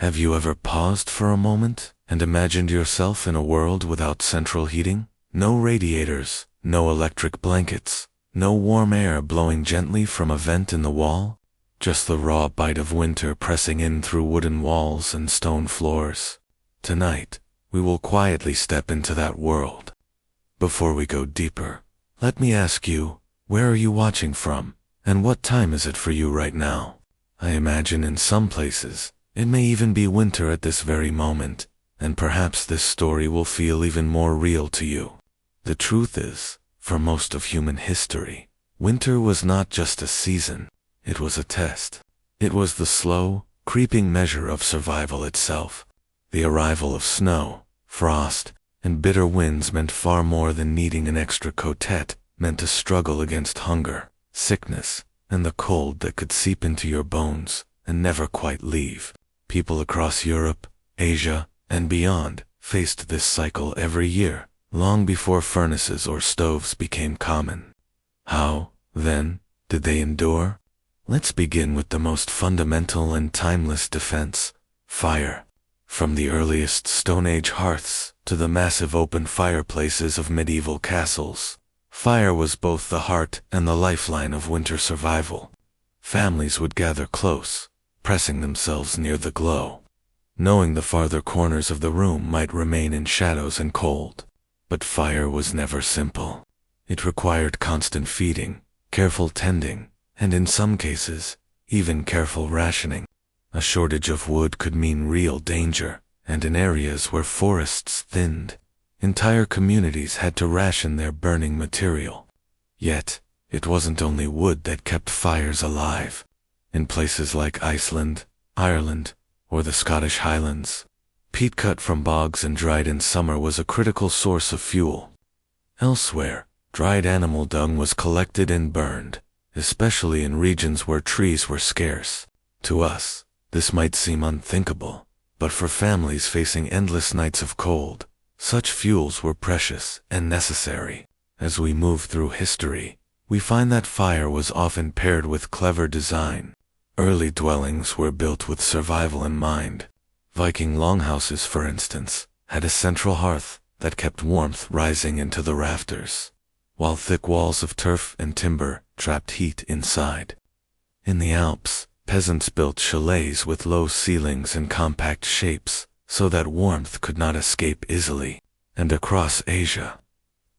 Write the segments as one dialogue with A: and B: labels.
A: Have you ever paused for a moment and imagined yourself in a world without central heating? No radiators, no electric blankets, no warm air blowing gently from a vent in the wall? Just the raw bite of winter pressing in through wooden walls and stone floors. Tonight, we will quietly step into that world. Before we go deeper, let me ask you, where are you watching from, and what time is it for you right now? I imagine in some places, it may even be winter at this very moment, and perhaps this story will feel even more real to you. The truth is, for most of human history, winter was not just a season, it was a test. It was the slow, creeping measure of survival itself. The arrival of snow, frost, and bitter winds meant far more than needing an extra coat, meant a struggle against hunger, sickness, and the cold that could seep into your bones and never quite leave. People across Europe, Asia, and beyond faced this cycle every year, long before furnaces or stoves became common. How, then, did they endure? Let's begin with the most fundamental and timeless defense: fire. From the earliest Stone Age hearths to the massive open fireplaces of medieval castles, fire was both the heart and the lifeline of winter survival. Families would gather close, pressing themselves near the glow, knowing the farther corners of the room might remain in shadows and cold. But fire was never simple. It required constant feeding, careful tending, and in some cases, even careful rationing. A shortage of wood could mean real danger, and in areas where forests thinned, entire communities had to ration their burning material. Yet, it wasn't only wood that kept fires alive. In places like Iceland, Ireland, or the Scottish Highlands, peat cut from bogs and dried in summer was a critical source of fuel. Elsewhere, dried animal dung was collected and burned, especially in regions where trees were scarce. To us, this might seem unthinkable, but for families facing endless nights of cold, such fuels were precious and necessary. As we move through history, we find that fire was often paired with clever design. Early dwellings were built with survival in mind. Viking longhouses, for instance, had a central hearth that kept warmth rising into the rafters, while thick walls of turf and timber trapped heat inside. In the Alps, peasants built chalets with low ceilings and compact shapes so that warmth could not escape easily. And across Asia,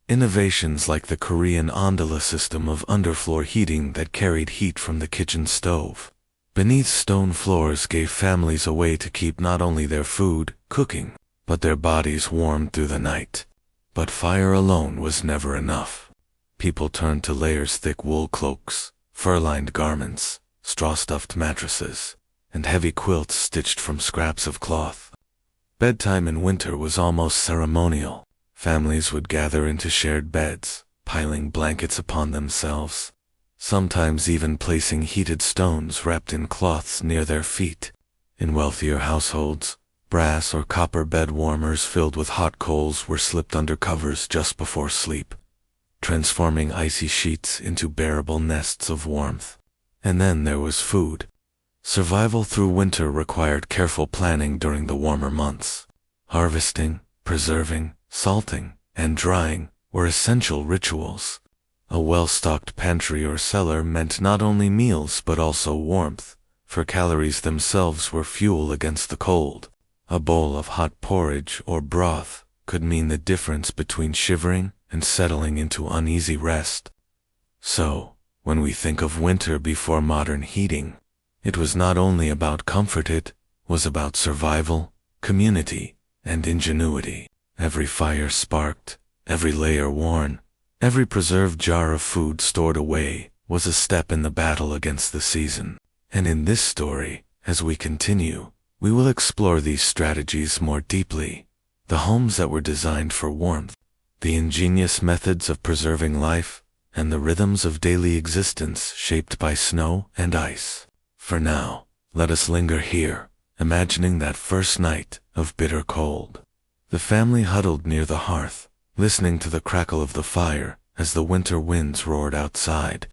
A: innovations like the Korean Ondala system of underfloor heating that carried heat from the kitchen stove beneath stone floors gave families a way to keep not only their food, cooking, but their bodies warm through the night. But fire alone was never enough. People turned to layers thick wool cloaks, fur-lined garments, straw-stuffed mattresses, and heavy quilts stitched from scraps of cloth. Bedtime in winter was almost ceremonial. Families would gather into shared beds, piling blankets upon themselves, sometimes even placing heated stones wrapped in cloths near their feet. In wealthier households, brass or copper bed warmers filled with hot coals were slipped under covers just before sleep, transforming icy sheets into bearable nests of warmth. And then there was food. Survival through winter required careful planning during the warmer months. Harvesting, preserving, salting, and drying were essential rituals. A well-stocked pantry or cellar meant not only meals but also warmth, for calories themselves were fuel against the cold. A bowl of hot porridge or broth could mean the difference between shivering and settling into uneasy rest. So, when we think of winter before modern heating, it was not only about comfort, it was about survival, community, and ingenuity. Every fire sparked, every layer worn, every preserved jar of food stored away was a step in the battle against the season. And in this story, as we continue, we will explore these strategies more deeply. The homes that were designed for warmth, the ingenious methods of preserving life, and the rhythms of daily existence shaped by snow and ice. For now, let us linger here, imagining that first night of bitter cold. The family huddled near the hearth, listening to the crackle of the fire as the winter winds roared outside.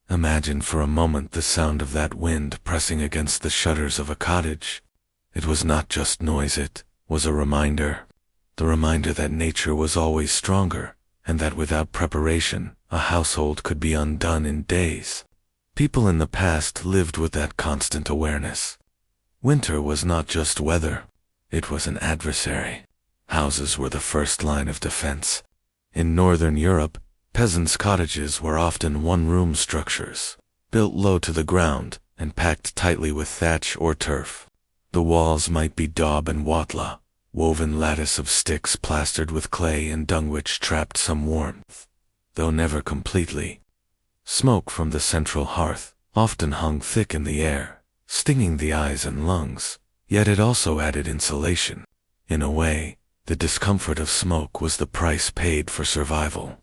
A: Imagine for a moment the sound of that wind pressing against the shutters of a cottage. It was not just noise, it was a reminder. The reminder that nature was always stronger, and that without preparation, a household could be undone in days. People in the past lived with that constant awareness. Winter was not just weather, it was an adversary. Houses were the first line of defense. In Northern Europe, peasants' cottages were often one-room structures, built low to the ground and packed tightly with thatch or turf. The walls might be daub and watla, woven lattice of sticks plastered with clay and dung which trapped some warmth, though never completely. Smoke from the central hearth often hung thick in the air, stinging the eyes and lungs, yet it also added insulation. In a way, the discomfort of smoke was the price paid for survival.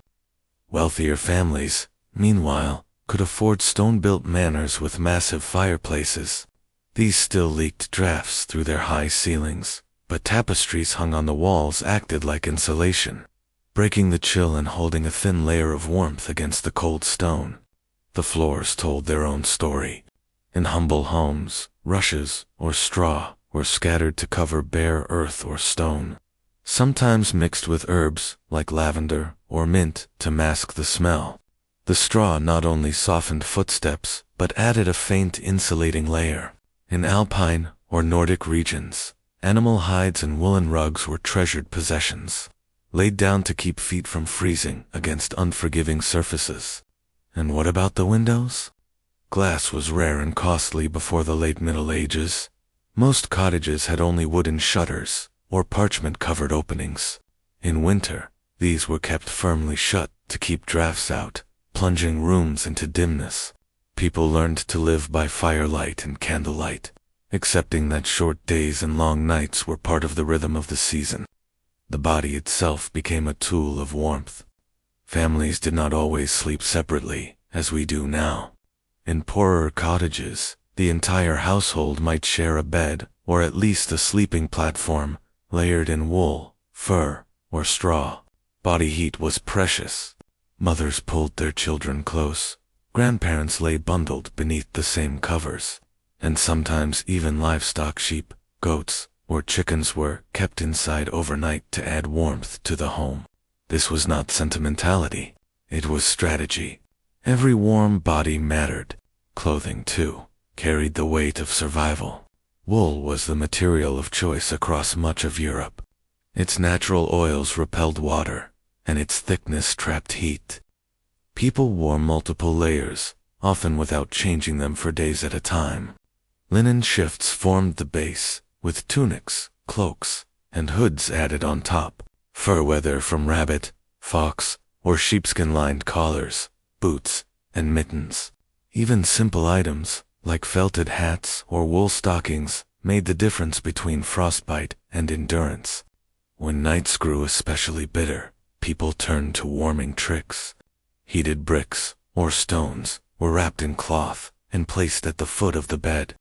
A: Wealthier families, meanwhile, could afford stone-built manors with massive fireplaces. These still leaked drafts through their high ceilings, but tapestries hung on the walls acted like insulation, breaking the chill and holding a thin layer of warmth against the cold stone. The floors told their own story. In humble homes, rushes or straw were scattered to cover bare earth or stone, sometimes mixed with herbs like lavender or mint to mask the smell. The straw not only softened footsteps, but added a faint insulating layer. In alpine or Nordic regions, animal hides and woolen rugs were treasured possessions, laid down to keep feet from freezing against unforgiving surfaces. And what about the windows? Glass was rare and costly before the late Middle Ages. Most cottages had only wooden shutters or parchment-covered openings. In winter, these were kept firmly shut to keep drafts out, plunging rooms into dimness. People learned to live by firelight and candlelight, accepting that short days and long nights were part of the rhythm of the season. The body itself became a tool of warmth. Families did not always sleep separately, as we do now. In poorer cottages, the entire household might share a bed, or at least a sleeping platform, layered in wool, fur, or straw. Body heat was precious. Mothers pulled their children close. Grandparents lay bundled beneath the same covers. And sometimes even livestock, sheep, goats, or chickens were kept inside overnight to add warmth to the home. This was not sentimentality. It was strategy. Every warm body mattered. Clothing, too, carried the weight of survival. Wool was the material of choice across much of Europe. Its natural oils repelled water, and its thickness trapped heat. People wore multiple layers, often without changing them for days at a time. Linen shifts formed the base, with tunics, cloaks, and hoods added on top. Fur, whether from rabbit, fox, or sheepskin-lined collars, boots, and mittens. Even simple items, like felted hats or wool stockings, made the difference between frostbite and endurance. When nights grew especially bitter, people turned to warming tricks. Heated bricks, or stones, were wrapped in cloth and placed at the foot of the bed.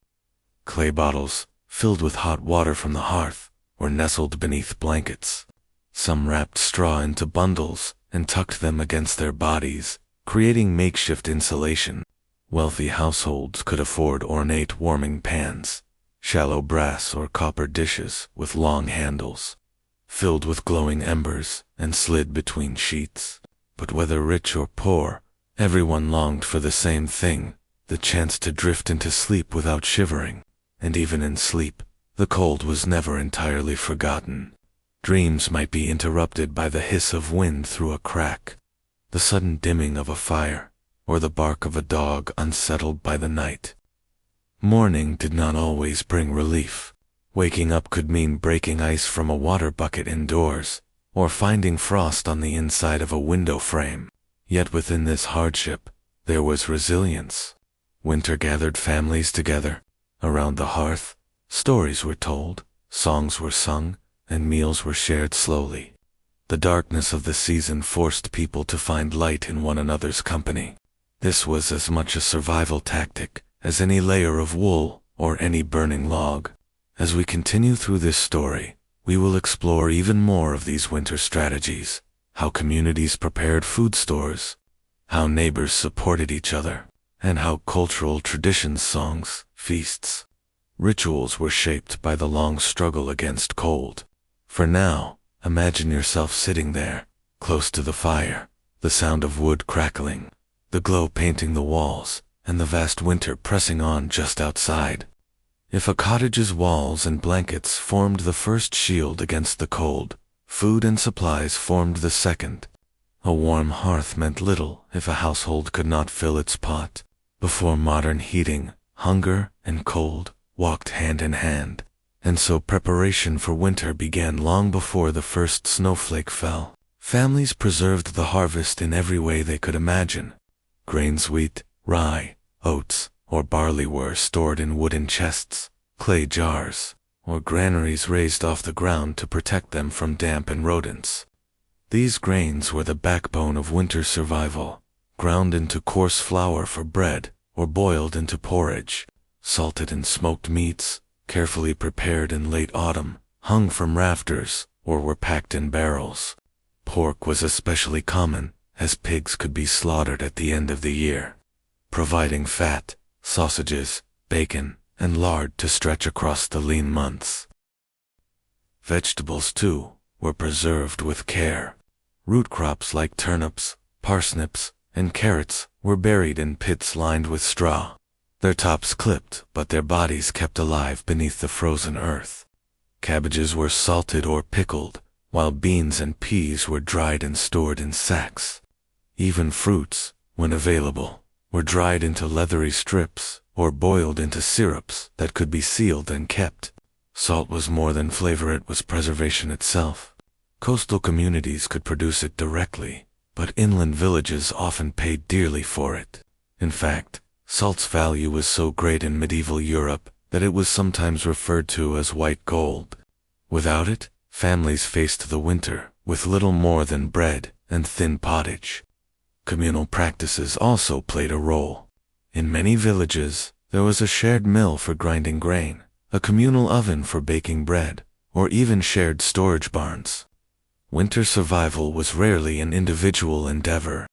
A: Clay bottles, filled with hot water from the hearth, were nestled beneath blankets. Some wrapped straw into bundles and tucked them against their bodies, creating makeshift insulation. Wealthy households could afford ornate warming pans, shallow brass or copper dishes with long handles, filled with glowing embers and slid between sheets. But whether rich or poor, everyone longed for the same thing, the chance to drift into sleep without shivering. And even in sleep, the cold was never entirely forgotten. Dreams might be interrupted by the hiss of wind through a crack, the sudden dimming of a fire, or the bark of a dog unsettled by the night. Morning did not always bring relief. Waking up could mean breaking ice from a water bucket indoors, or finding frost on the inside of a window frame. Yet within this hardship, there was resilience. Winter gathered families together. Around the hearth, stories were told, songs were sung, and meals were shared slowly. The darkness of the season forced people to find light in one another's company. This was as much a survival tactic as any layer of wool or any burning log. As we continue through this story, we will explore even more of these winter strategies, how communities prepared food stores, how neighbors supported each other, and how cultural traditions, songs, feasts, Rituals were shaped by the long struggle against cold. For now, imagine yourself sitting there, close to the fire, the sound of wood crackling, the glow painting the walls, and the vast winter pressing on just outside. If a cottage's walls and blankets formed the first shield against the cold, food and supplies formed the second. A warm hearth meant little if a household could not fill its pot. Before modern heating, hunger and cold walked hand in hand, and so preparation for winter began long before the first snowflake fell. Families preserved the harvest in every way they could imagine. Grains, wheat, rye, oats, or barley were stored in wooden chests, clay jars, or granaries raised off the ground to protect them from damp and rodents. These grains were the backbone of winter survival, ground into coarse flour for bread, or boiled into porridge. Salted and smoked meats, carefully prepared in late autumn, hung from rafters, or were packed in barrels. Pork was especially common, as pigs could be slaughtered at the end of the year, providing fat, sausages, bacon, and lard to stretch across the lean months. Vegetables, too, were preserved with care. Root crops like turnips, parsnips, and carrots were buried in pits lined with straw, their tops clipped but their bodies kept alive beneath the frozen earth. Cabbages were salted or pickled, while beans and peas were dried and stored in sacks. Even fruits, when available, were dried into leathery strips or boiled into syrups that could be sealed and kept. Salt was more than flavor, it was preservation itself. Coastal communities could produce it directly, but inland villages often paid dearly for it. In fact, salt's value was so great in medieval Europe that it was sometimes referred to as white gold. Without it, families faced the winter with little more than bread and thin pottage. Communal practices also played a role. In many villages, there was a shared mill for grinding grain, a communal oven for baking bread, or even shared storage barns. Winter survival was rarely an individual endeavor.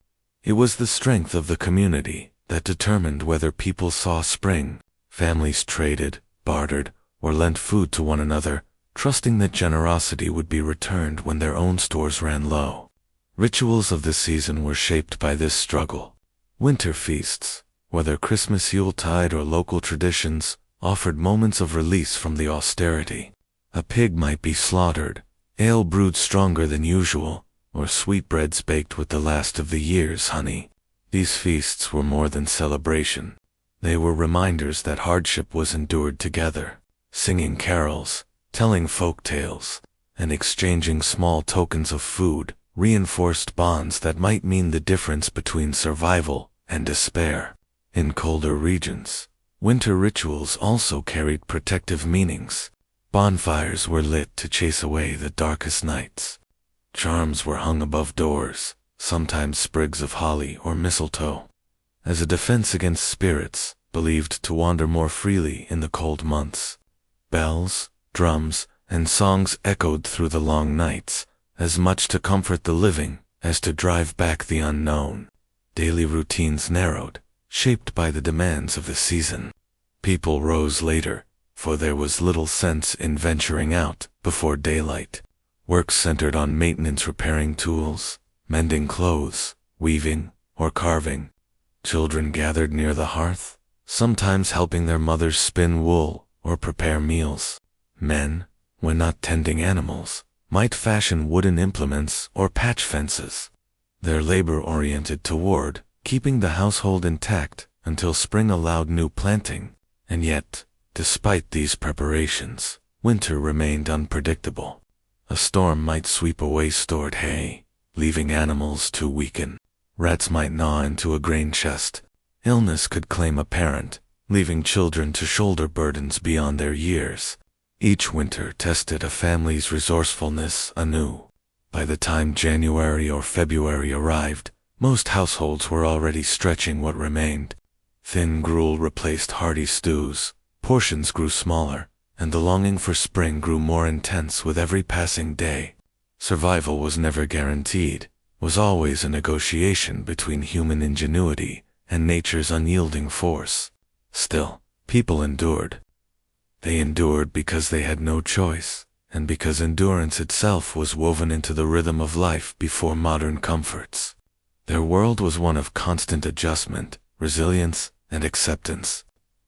A: It was the strength of the community that determined whether people saw spring. Families traded, bartered, or lent food to one another, trusting that generosity would be returned when their own stores ran low. Rituals of the season were shaped by this struggle. Winter feasts, whether Christmas, Yuletide, or local traditions, offered moments of release from the austerity. A pig might be slaughtered, ale brewed stronger than usual, or sweetbreads baked with the last of the year's honey. These feasts were more than celebration. They were reminders that hardship was endured together. Singing carols, telling folk tales, and exchanging small tokens of food reinforced bonds that might mean the difference between survival and despair. In colder regions, winter rituals also carried protective meanings. Bonfires were lit to chase away the darkest nights. Charms were hung above doors, sometimes sprigs of holly or mistletoe, as a defense against spirits believed to wander more freely in the cold months. Bells, drums, and songs echoed through the long nights, as much to comfort the living as to drive back the unknown. Daily routines narrowed, shaped by the demands of the season. People rose later, for there was little sense in venturing out before daylight. Work centered on maintenance, repairing tools, mending clothes, weaving, or carving. Children gathered near the hearth, sometimes helping their mothers spin wool or prepare meals. Men, when not tending animals, might fashion wooden implements or patch fences. Their labor oriented toward keeping the household intact until spring allowed new planting. And yet, despite these preparations, winter remained unpredictable. A storm might sweep away stored hay, leaving animals to weaken. Rats might gnaw into a grain chest. Illness could claim a parent, leaving children to shoulder burdens beyond their years. Each winter tested a family's resourcefulness anew. By the time January or February arrived, most households were already stretching what remained. Thin gruel replaced hearty stews, portions grew smaller, and the longing for spring grew more intense with every passing day. Survival was never guaranteed, was always a negotiation between human ingenuity and nature's unyielding force. Still, people endured. They endured because they had no choice, and because endurance itself was woven into the rhythm of life before modern comforts. Their world was one of constant adjustment, resilience, and acceptance.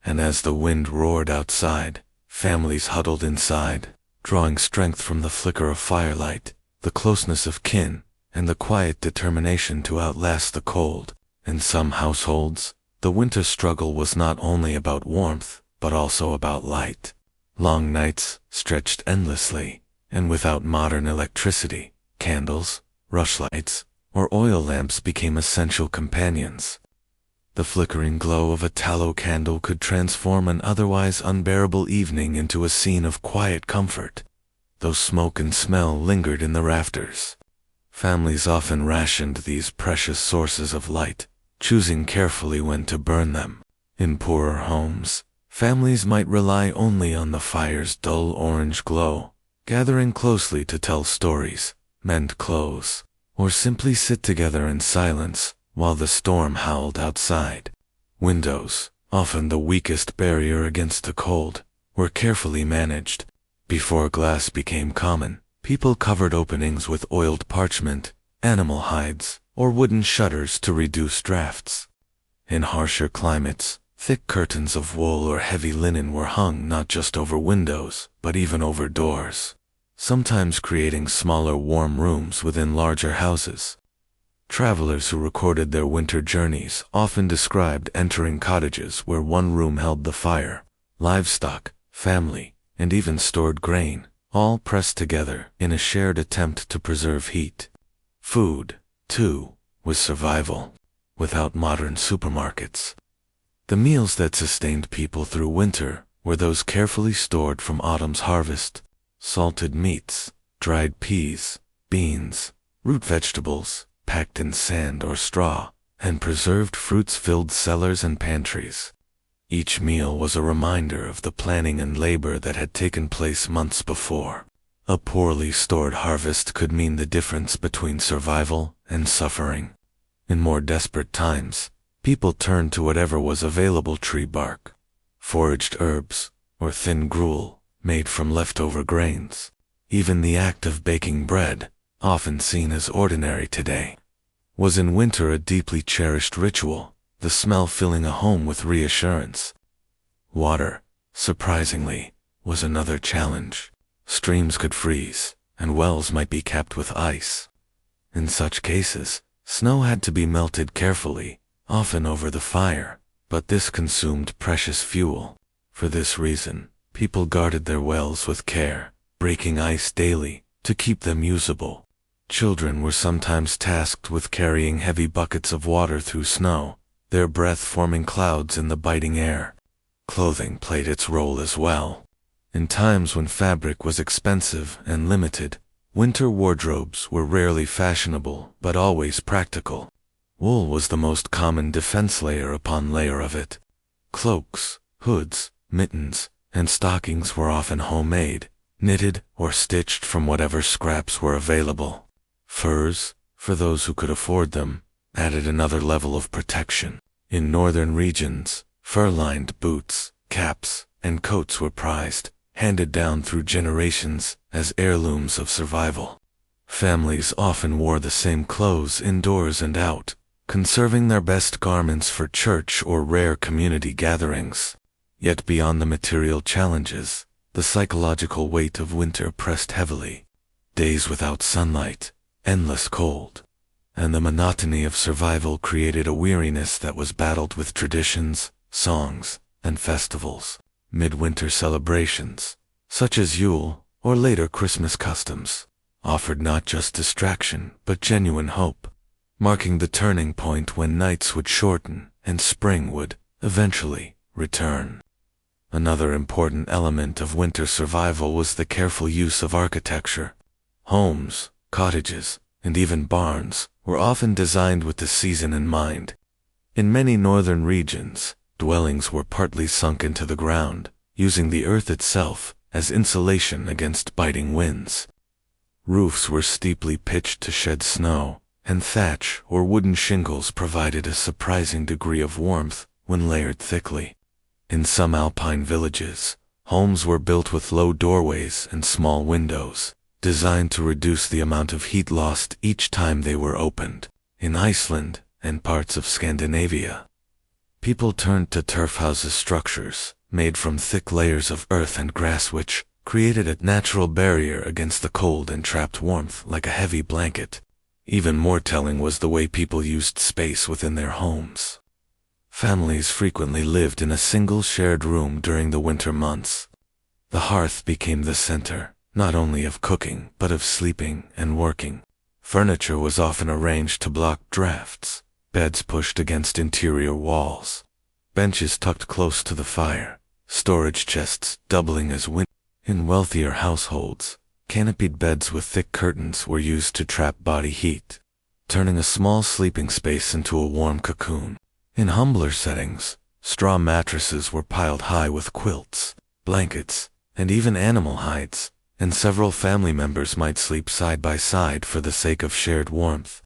A: And as the wind roared outside, families huddled inside, drawing strength from the flicker of firelight, the closeness of kin, and the quiet determination to outlast the cold. In some households, the winter struggle was not only about warmth, but also about light. Long nights stretched endlessly, and without modern electricity, candles, rushlights, or oil lamps became essential companions. The flickering glow of a tallow candle could transform an otherwise unbearable evening into a scene of quiet comfort, though smoke and smell lingered in the rafters. Families often rationed these precious sources of light, choosing carefully when to burn them. In poorer homes, families might rely only on the fire's dull orange glow, gathering closely to tell stories, mend clothes, or simply sit together in silence while the storm howled outside. Windows, often the weakest barrier against the cold, were carefully managed. Before glass became common, people covered openings with oiled parchment, animal hides, or wooden shutters to reduce drafts. In harsher climates, thick curtains of wool or heavy linen were hung not just over windows, but even over doors, sometimes creating smaller warm rooms within larger houses. Travelers who recorded their winter journeys often described entering cottages where one room held the fire, livestock, family, and even stored grain, all pressed together in a shared attempt to preserve heat. Food, too, was survival, without modern supermarkets. The meals that sustained people through winter were those carefully stored from autumn's harvest: salted meats, dried peas, beans, root vegetables, packed in sand or straw, and preserved fruits filled cellars and pantries. Each meal was a reminder of the planning and labor that had taken place months before. A poorly stored harvest could mean the difference between survival and suffering. In more desperate times, people turned to whatever was available: tree bark, foraged herbs, or thin gruel made from leftover grains. Even the act of baking bread, often seen as ordinary today, was in winter a deeply cherished ritual, the smell filling a home with reassurance. Water, surprisingly, was another challenge. Streams could freeze, and wells might be capped with ice. In such cases, snow had to be melted carefully, often over the fire, but this consumed precious fuel. For this reason, people guarded their wells with care, breaking ice daily to keep them usable. Children were sometimes tasked with carrying heavy buckets of water through snow, their breath forming clouds in the biting air. Clothing played its role as well. In times when fabric was expensive and limited, winter wardrobes were rarely fashionable but always practical. Wool was the most common defense layer upon layer of it. Cloaks, hoods, mittens, and stockings were often homemade, knitted or stitched from whatever scraps were available. Furs, for those who could afford them, added another level of protection. In northern regions, fur-lined boots, caps, and coats were prized, handed down through generations as heirlooms of survival. Families often wore the same clothes indoors and out, conserving their best garments for church or rare community gatherings. Yet beyond the material challenges, the psychological weight of winter pressed heavily. Days without sunlight, endless cold, and the monotony of survival created a weariness that was battled with traditions, songs, and festivals. Midwinter celebrations, such as Yule or later Christmas customs, offered not just distraction but genuine hope, marking the turning point when nights would shorten and spring would, eventually, return. Another important element of winter survival was the careful use of architecture. Homes, cottages, and even barns were often designed with the season in mind. In many northern regions, dwellings were partly sunk into the ground, using the earth itself as insulation against biting winds. Roofs were steeply pitched to shed snow, and thatch or wooden shingles provided a surprising degree of warmth when layered thickly. In some alpine villages, Homes were built with low doorways and small windows, designed to reduce the amount of heat lost each time they were opened. In Iceland and parts of Scandinavia, people turned to turf houses, structures made from thick layers of earth and grass which created a natural barrier against the cold and trapped warmth like a heavy blanket. Even more telling was the way people used space within their homes. Families frequently lived in a single shared room during the winter months. The hearth became the center, not only of cooking, but of sleeping and working. Furniture was often arranged to block drafts, beds pushed against interior walls, benches tucked close to the fire, storage chests doubling as windows. In wealthier households, canopied beds with thick curtains were used to trap body heat, turning a small sleeping space into a warm cocoon. In humbler settings, straw mattresses were piled high with quilts, blankets, and even animal hides, and several family members might sleep side by side for the sake of shared warmth.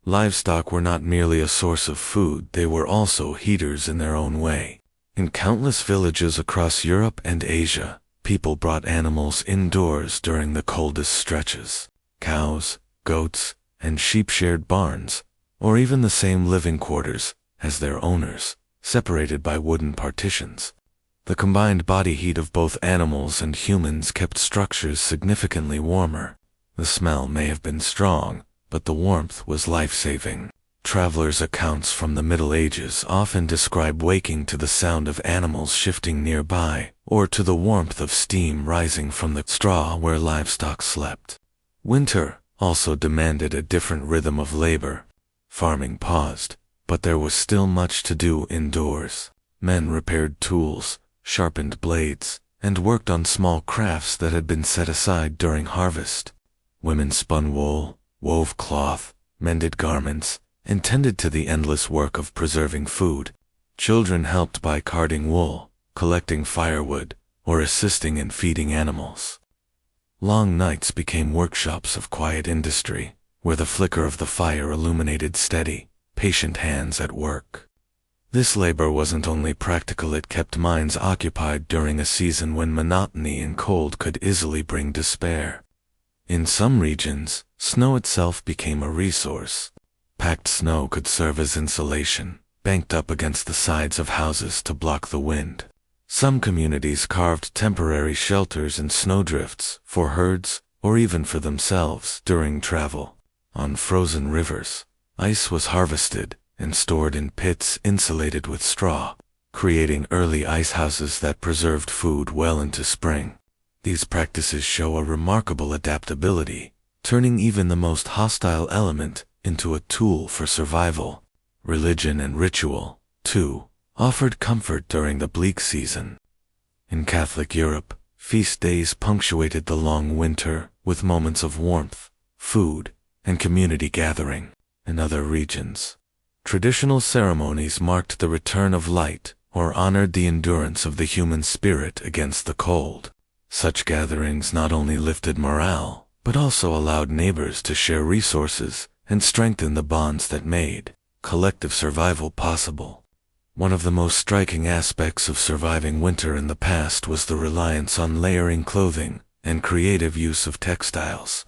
A: Livestock were not merely a source of food, they were also heaters in their own way. In countless villages across Europe and Asia, people brought animals indoors during the coldest stretches. Cows, goats, and sheep shared barns, or even the same living quarters as their owners, separated by wooden partitions. The combined body heat of both animals and humans kept structures significantly warmer. The smell may have been strong, but the warmth was life-saving. Travelers' accounts from the Middle Ages often describe waking to the sound of animals shifting nearby, or to the warmth of steam rising from the straw where livestock slept. Winter also demanded a different rhythm of labor. Farming paused, but there was still much to do indoors. Men repaired tools, sharpened blades, and worked on small crafts that had been set aside during harvest. Women spun wool, wove cloth, mended garments, and tended to the endless work of preserving food. Children helped by carding wool, collecting firewood, or assisting in feeding animals. Long nights became workshops of quiet industry, where the flicker of the fire illuminated steady, patient hands at work. This labor wasn't only practical, it kept minds occupied during a season when monotony and cold could easily bring despair. In some regions, snow itself became a resource. Packed snow could serve as insulation, banked up against the sides of houses to block the wind. Some communities carved temporary shelters in snowdrifts for herds or even for themselves during travel. On frozen rivers, ice was harvested and stored in pits insulated with straw, creating early ice houses that preserved food well into spring. These practices show a remarkable adaptability, turning even the most hostile element into a tool for survival. Religion and ritual, too, offered comfort during the bleak season. In Catholic Europe, feast days punctuated the long winter with moments of warmth, food, and community gathering. In other regions, traditional ceremonies marked the return of light or honored the endurance of the human spirit against the cold. Such gatherings not only lifted morale, but also allowed neighbors to share resources and strengthen the bonds that made collective survival possible. One of the most striking aspects of surviving winter in the past was the reliance on layering clothing and creative use of textiles.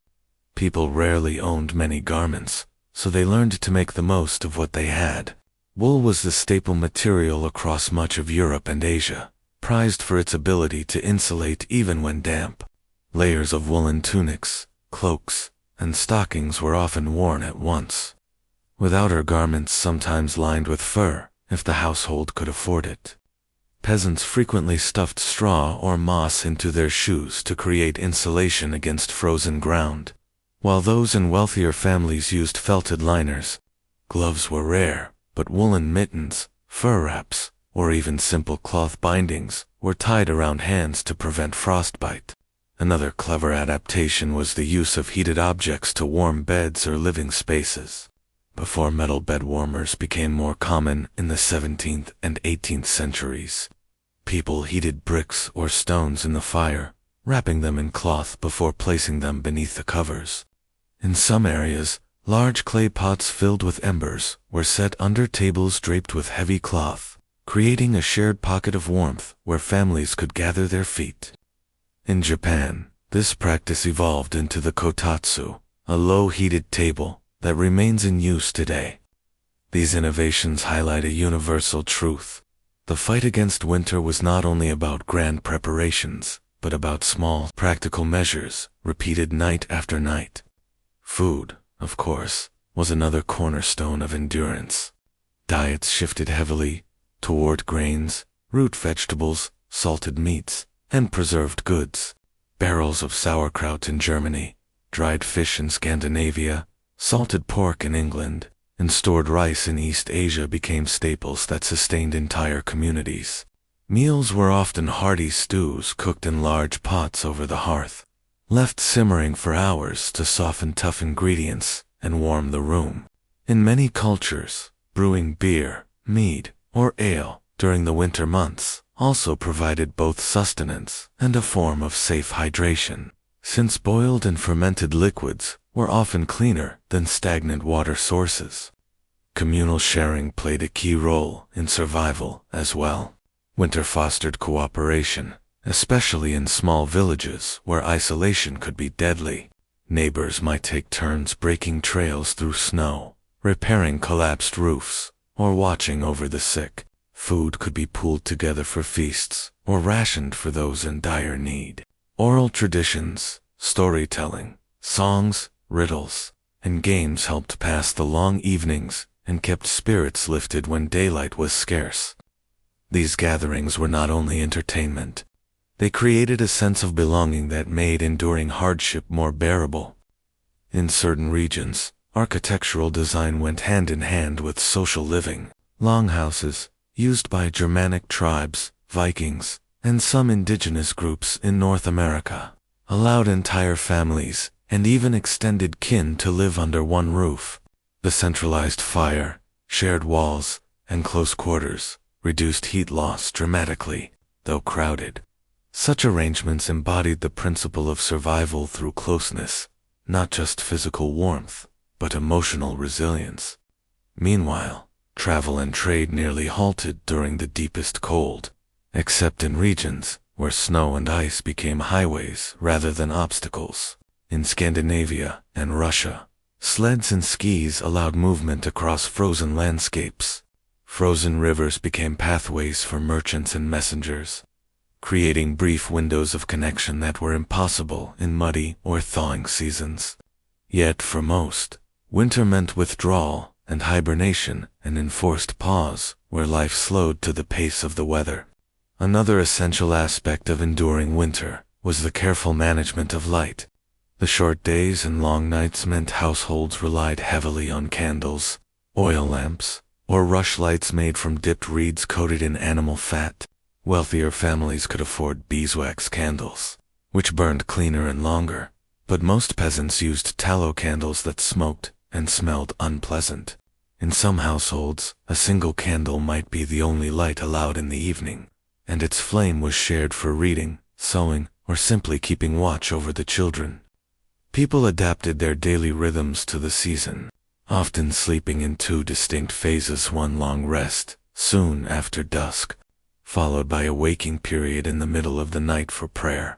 A: People rarely owned many garments, so they learned to make the most of what they had. Wool was the staple material across much of Europe and Asia, prized for its ability to insulate even when damp. Layers of woolen tunics, cloaks, and stockings were often worn at once, with outer garments sometimes lined with fur, if the household could afford it. Peasants frequently stuffed straw or moss into their shoes to create insulation against frozen ground, while those in wealthier families used felted liners. Gloves were rare, but woolen mittens, fur wraps, or even simple cloth bindings were tied around hands to prevent frostbite. Another clever adaptation was the use of heated objects to warm beds or living spaces. Before metal bed warmers became more common in the 17th and 18th centuries, people heated bricks or stones in the fire, wrapping them in cloth before placing them beneath the covers. In some areas, large clay pots filled with embers were set under tables draped with heavy cloth, creating a shared pocket of warmth where families could gather their feet. In Japan, this practice evolved into the kotatsu, a low-heated table that remains in use today. These innovations highlight a universal truth. The fight against winter was not only about grand preparations, but about small, practical measures, repeated night after night. Food, of course, was another cornerstone of endurance. Diets shifted heavily toward grains, root vegetables, salted meats, and preserved goods. Barrels of sauerkraut in Germany, dried fish in Scandinavia, salted pork in England, and stored rice in East Asia became staples that sustained entire communities. Meals were often hearty stews cooked in large pots over the hearth, left simmering for hours to soften tough ingredients and warm the room. In many cultures, brewing beer, mead, or ale during the winter months also provided both sustenance and a form of safe hydration, since boiled and fermented liquids were often cleaner than stagnant water sources. Communal sharing played a key role in survival as well. Winter fostered cooperation, especially in small villages where isolation could be deadly. Neighbors might take turns breaking trails through snow, repairing collapsed roofs, or watching over the sick. Food could be pooled together for feasts or rationed for those in dire need. Oral traditions, storytelling, songs, riddles, and games helped pass the long evenings and kept spirits lifted when daylight was scarce. These gatherings were not only entertainment. They created a sense of belonging that made enduring hardship more bearable. In certain regions, architectural design went hand in hand with social living. Longhouses, used by Germanic tribes, Vikings, and some indigenous groups in North America, allowed entire families and even extended kin to live under one roof. The centralized fire, shared walls, and close quarters reduced heat loss dramatically, though crowded. Such arrangements embodied the principle of survival through closeness, not just physical warmth, but emotional resilience. Meanwhile, travel and trade nearly halted during the deepest cold, except in regions where snow and ice became highways rather than obstacles. In Scandinavia and Russia, sleds and skis allowed movement across frozen landscapes. Frozen rivers became pathways for merchants and messengers, creating brief windows of connection that were impossible in muddy or thawing seasons. Yet for most, winter meant withdrawal and hibernation, an enforced pause where life slowed to the pace of the weather. Another essential aspect of enduring winter was the careful management of light. The short days and long nights meant households relied heavily on candles, oil lamps, or rushlights made from dipped reeds coated in animal fat. Wealthier families could afford beeswax candles, which burned cleaner and longer, but most peasants used tallow candles that smoked and smelled unpleasant. In some households, a single candle might be the only light allowed in the evening, and its flame was shared for reading, sewing, or simply keeping watch over the children. People adapted their daily rhythms to the season, often sleeping in two distinct phases: one long rest, soon after dusk, followed by a waking period in the middle of the night for prayer,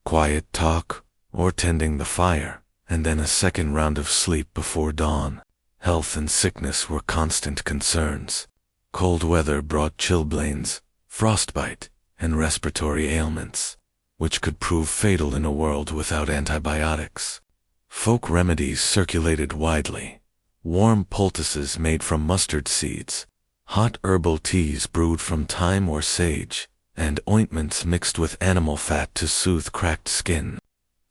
A: quiet talk, or tending the fire, and then a second round of sleep before dawn. Health and sickness were constant concerns. Cold weather brought chilblains, frostbite, and respiratory ailments, which could prove fatal in a world without antibiotics. Folk remedies circulated widely. Warm poultices made from mustard seeds, hot herbal teas brewed from thyme or sage, and ointments mixed with animal fat to soothe cracked skin.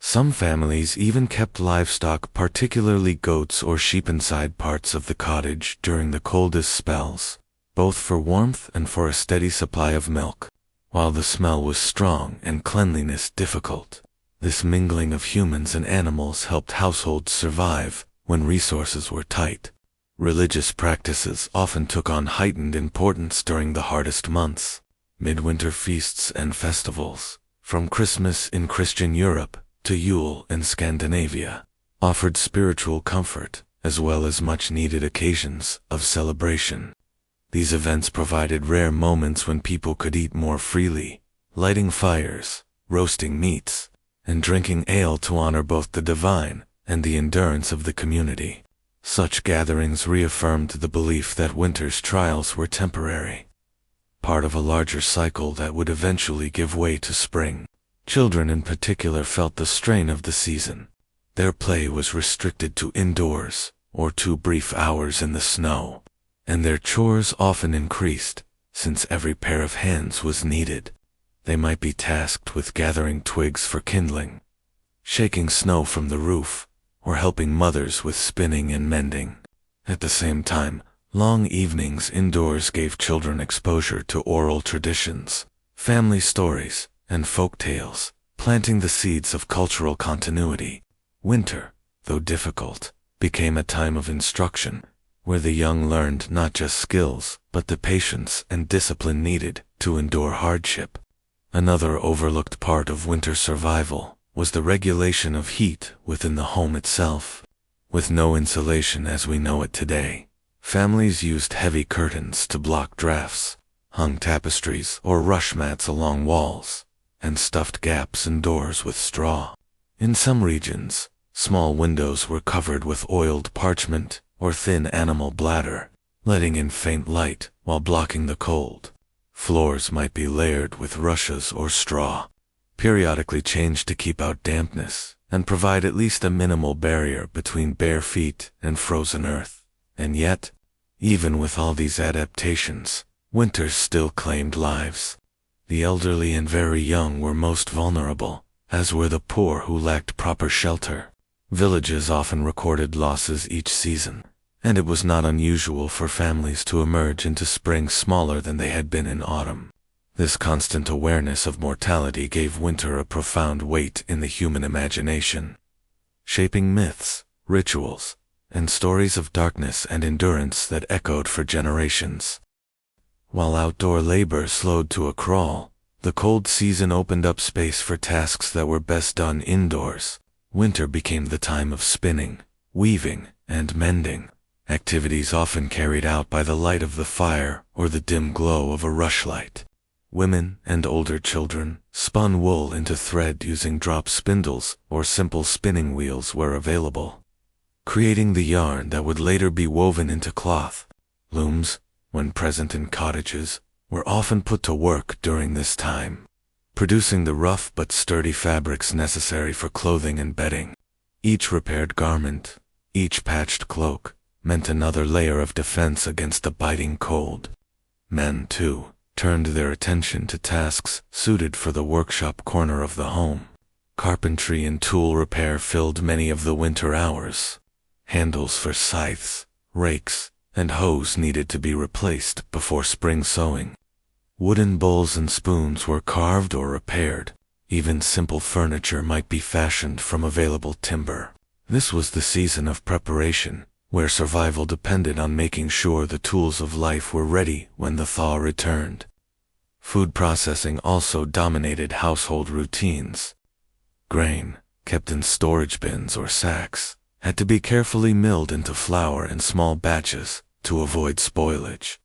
A: Some families even kept livestock, particularly goats or sheep, inside parts of the cottage during the coldest spells, both for warmth and for a steady supply of milk. While the smell was strong and cleanliness difficult, this mingling of humans and animals helped households survive when resources were tight. Religious practices often took on heightened importance during the hardest months. Midwinter feasts and festivals, from Christmas in Christian Europe to Yule in Scandinavia, offered spiritual comfort as well as much-needed occasions of celebration. These events provided rare moments when people could eat more freely, lighting fires, roasting meats, and drinking ale to honor both the divine and the endurance of the community. Such gatherings reaffirmed the belief that winter's trials were temporary, part of a larger cycle that would eventually give way to spring. Children in particular felt the strain of the season. Their play was restricted to indoors or 2 brief hours in the snow, and their chores often increased, since every pair of hands was needed. They might be tasked with gathering twigs for kindling, shaking snow from the roof, or helping mothers with spinning and mending. At the same time, long evenings indoors gave children exposure to oral traditions, family stories, and folk tales, planting the seeds of cultural continuity. Winter, though difficult, became a time of instruction, where the young learned not just skills, but the patience and discipline needed to endure hardship. Another overlooked part of winter survival was the regulation of heat within the home itself. With no insulation as we know it today, families used heavy curtains to block drafts, hung tapestries or rush mats along walls, and stuffed gaps in doors with straw. In some regions, small windows were covered with oiled parchment or thin animal bladder, letting in faint light while blocking the cold. Floors might be layered with rushes or straw, periodically changed to keep out dampness and provide at least a minimal barrier between bare feet and frozen earth. And yet, even with all these adaptations, winter still claimed lives. The elderly and very young were most vulnerable, as were the poor who lacked proper shelter. Villages often recorded losses each season, and it was not unusual for families to emerge into spring smaller than they had been in autumn. This constant awareness of mortality gave winter a profound weight in the human imagination, shaping myths, rituals, and stories of darkness and endurance that echoed for generations. While outdoor labor slowed to a crawl, the cold season opened up space for tasks that were best done indoors. Winter became the time of spinning, weaving, and mending, activities often carried out by the light of the fire or the dim glow of a rushlight. Women and older children spun wool into thread using drop spindles or simple spinning wheels where available, creating the yarn that would later be woven into cloth. Looms, when present in cottages, were often put to work during this time, producing the rough but sturdy fabrics necessary for clothing and bedding. Each repaired garment, each patched cloak, meant another layer of defense against the biting cold. Men, too, turned their attention to tasks suited for the workshop corner of the home. Carpentry and tool repair filled many of the winter hours. Handles for scythes, rakes, and hoes needed to be replaced before spring sowing. Wooden bowls and spoons were carved or repaired. Even simple furniture might be fashioned from available timber. This was the season of preparation, where survival depended on making sure the tools of life were ready when the thaw returned. Food processing also dominated household routines. Grain, kept in storage bins or sacks, had to be carefully milled into flour in small batches to avoid spoilage.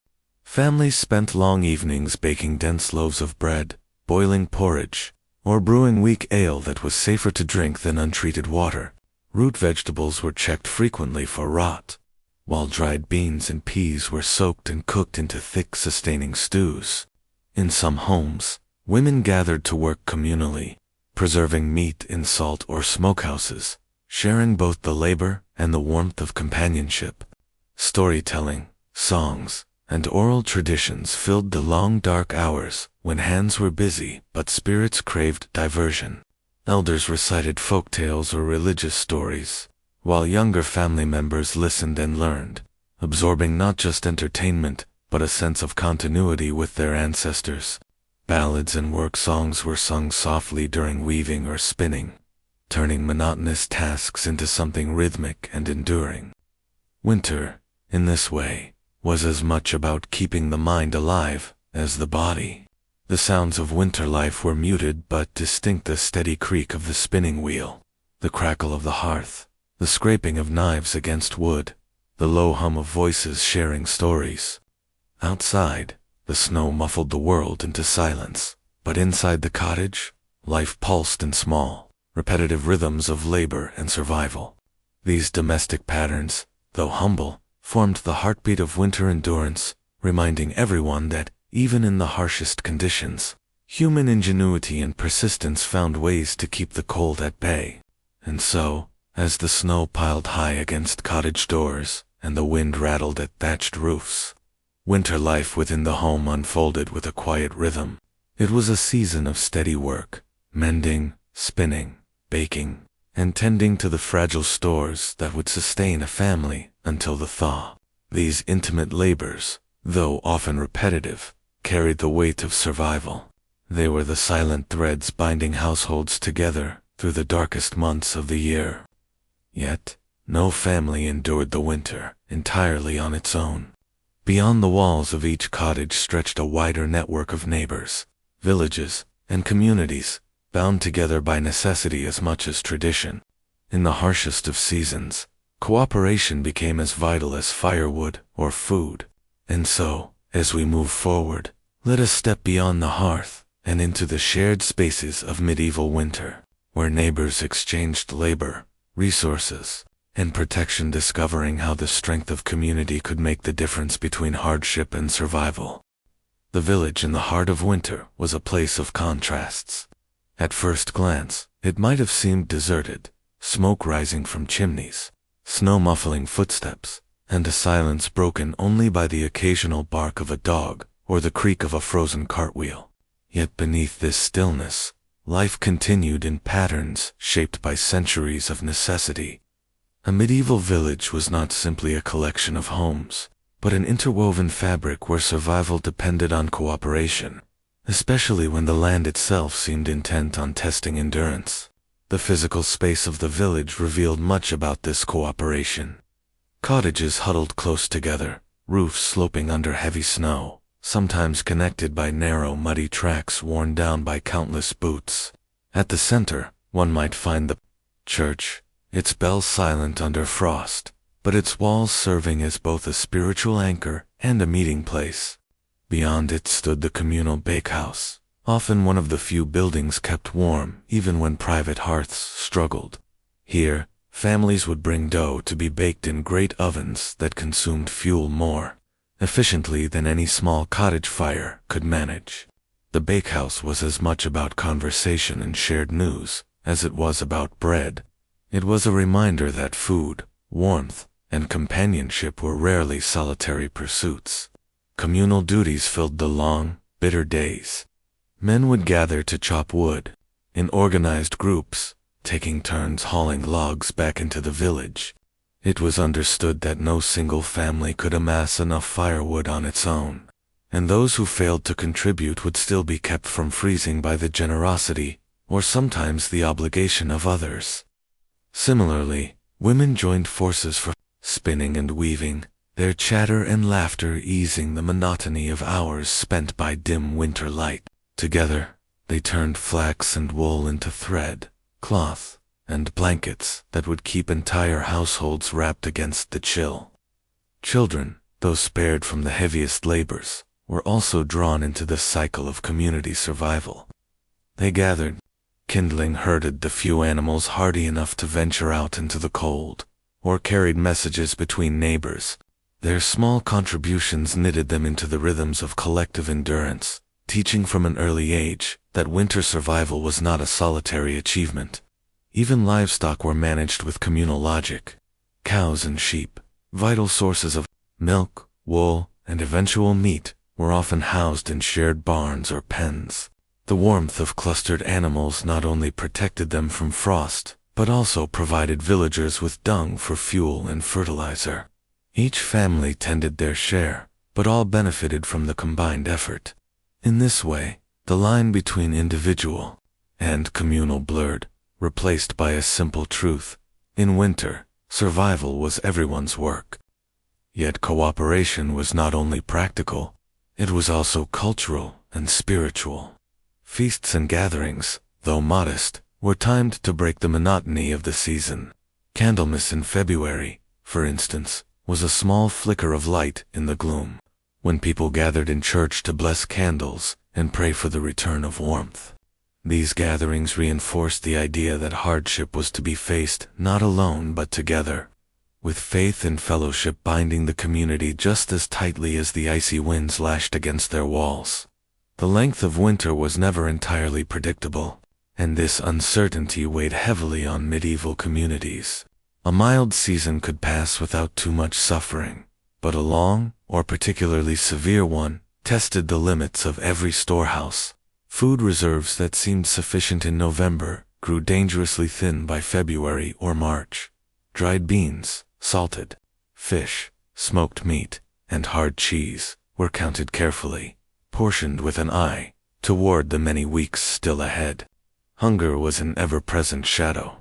A: Families spent long evenings baking dense loaves of bread, boiling porridge, or brewing weak ale that was safer to drink than untreated water. Root vegetables were checked frequently for rot, while dried beans and peas were soaked and cooked into thick, sustaining stews. In some homes, women gathered to work communally, preserving meat in salt or smokehouses, sharing both the labor and the warmth of companionship. Storytelling, songs, and oral traditions filled the long dark hours when hands were busy but spirits craved diversion. Elders recited folk tales or religious stories, while younger family members listened and learned, absorbing not just entertainment but a sense of continuity with their ancestors. Ballads and work songs were sung softly during weaving or spinning, turning monotonous tasks into something rhythmic and enduring. Winter, in this way, was as much about keeping the mind alive as the body. The sounds of winter life were muted but distinct: the steady creak of the spinning wheel, the crackle of the hearth, the scraping of knives against wood, the low hum of voices sharing stories. Outside, the snow muffled the world into silence, but inside the cottage, life pulsed in small, repetitive rhythms of labor and survival. These domestic patterns, though humble, formed the heartbeat of winter endurance, reminding everyone that, even in the harshest conditions, human ingenuity and persistence found ways to keep the cold at bay. And so, as the snow piled high against cottage doors and the wind rattled at thatched roofs, winter life within the home unfolded with a quiet rhythm. It was a season of steady work, mending, spinning, baking, and tending to the fragile stores that would sustain a family until the thaw. These intimate labors, though often repetitive, carried the weight of survival. They were the silent threads binding households together through the darkest months of the year. Yet, no family endured the winter entirely on its own. Beyond the walls of each cottage stretched a wider network of neighbors, villages, and communities, bound together by necessity as much as tradition. In the harshest of seasons, cooperation became as vital as firewood or food. And so, as we move forward, let us step beyond the hearth and into the shared spaces of medieval winter, where neighbors exchanged labor, resources, and protection, discovering how the strength of community could make the difference between hardship and survival. The village in the heart of winter was a place of contrasts. At first glance, it might have seemed deserted, smoke rising from chimneys, snow muffling footsteps, and a silence broken only by the occasional bark of a dog or the creak of a frozen cartwheel. Yet beneath this stillness, life continued in patterns shaped by centuries of necessity. A medieval village was not simply a collection of homes, but an interwoven fabric where survival depended on cooperation, especially when the land itself seemed intent on testing endurance. The physical space of the village revealed much about this cooperation. Cottages huddled close together, roofs sloping under heavy snow, sometimes connected by narrow muddy tracks worn down by countless boots. At the center, one might find the church, its bells silent under frost, but its walls serving as both a spiritual anchor and a meeting place. Beyond it stood the communal bakehouse, often one of the few buildings kept warm even when private hearths struggled. Here, families would bring dough to be baked in great ovens that consumed fuel more efficiently than any small cottage fire could manage. The bakehouse was as much about conversation and shared news as it was about bread. It was a reminder that food, warmth, and companionship were rarely solitary pursuits. Communal duties filled the long, bitter days. Men would gather to chop wood, in organized groups, taking turns hauling logs back into the village. It was understood that no single family could amass enough firewood on its own, and those who failed to contribute would still be kept from freezing by the generosity, or sometimes the obligation of others. Similarly, women joined forces for spinning and weaving, their chatter and laughter easing the monotony of hours spent by dim winter light. Together, they turned flax and wool into thread, cloth, and blankets that would keep entire households wrapped against the chill. Children, though spared from the heaviest labors, were also drawn into the cycle of community survival. They gathered, kindling, herded the few animals hardy enough to venture out into the cold, or carried messages between neighbors. Their small contributions knitted them into the rhythms of collective endurance, teaching from an early age that winter survival was not a solitary achievement. Even livestock were managed with communal logic. Cows and sheep, vital sources of milk, wool, and eventual meat, were often housed in shared barns or pens. The warmth of clustered animals not only protected them from frost, but also provided villagers with dung for fuel and fertilizer. Each family tended their share, but all benefited from the combined effort. In this way, the line between individual and communal blurred, replaced by a simple truth: in winter, survival was everyone's work. Yet cooperation was not only practical, it was also cultural and spiritual. Feasts and gatherings, though modest, were timed to break the monotony of the season. Candlemas in February, for instance, was a small flicker of light in the gloom. when people gathered in church to bless candles and pray for the return of warmth. These gatherings reinforced the idea that hardship was to be faced not alone but together, with faith and fellowship binding the community just as tightly as the icy winds lashed against their walls. The length of winter was never entirely predictable, and this uncertainty weighed heavily on medieval communities. A mild season could pass without too much suffering, but a long, or particularly severe one, tested the limits of every storehouse. Food reserves that seemed sufficient in November grew dangerously thin by February or March. Dried beans, salted fish, smoked meat, and hard cheese were counted carefully, portioned with an eye toward the many weeks still ahead. Hunger was an ever-present shadow.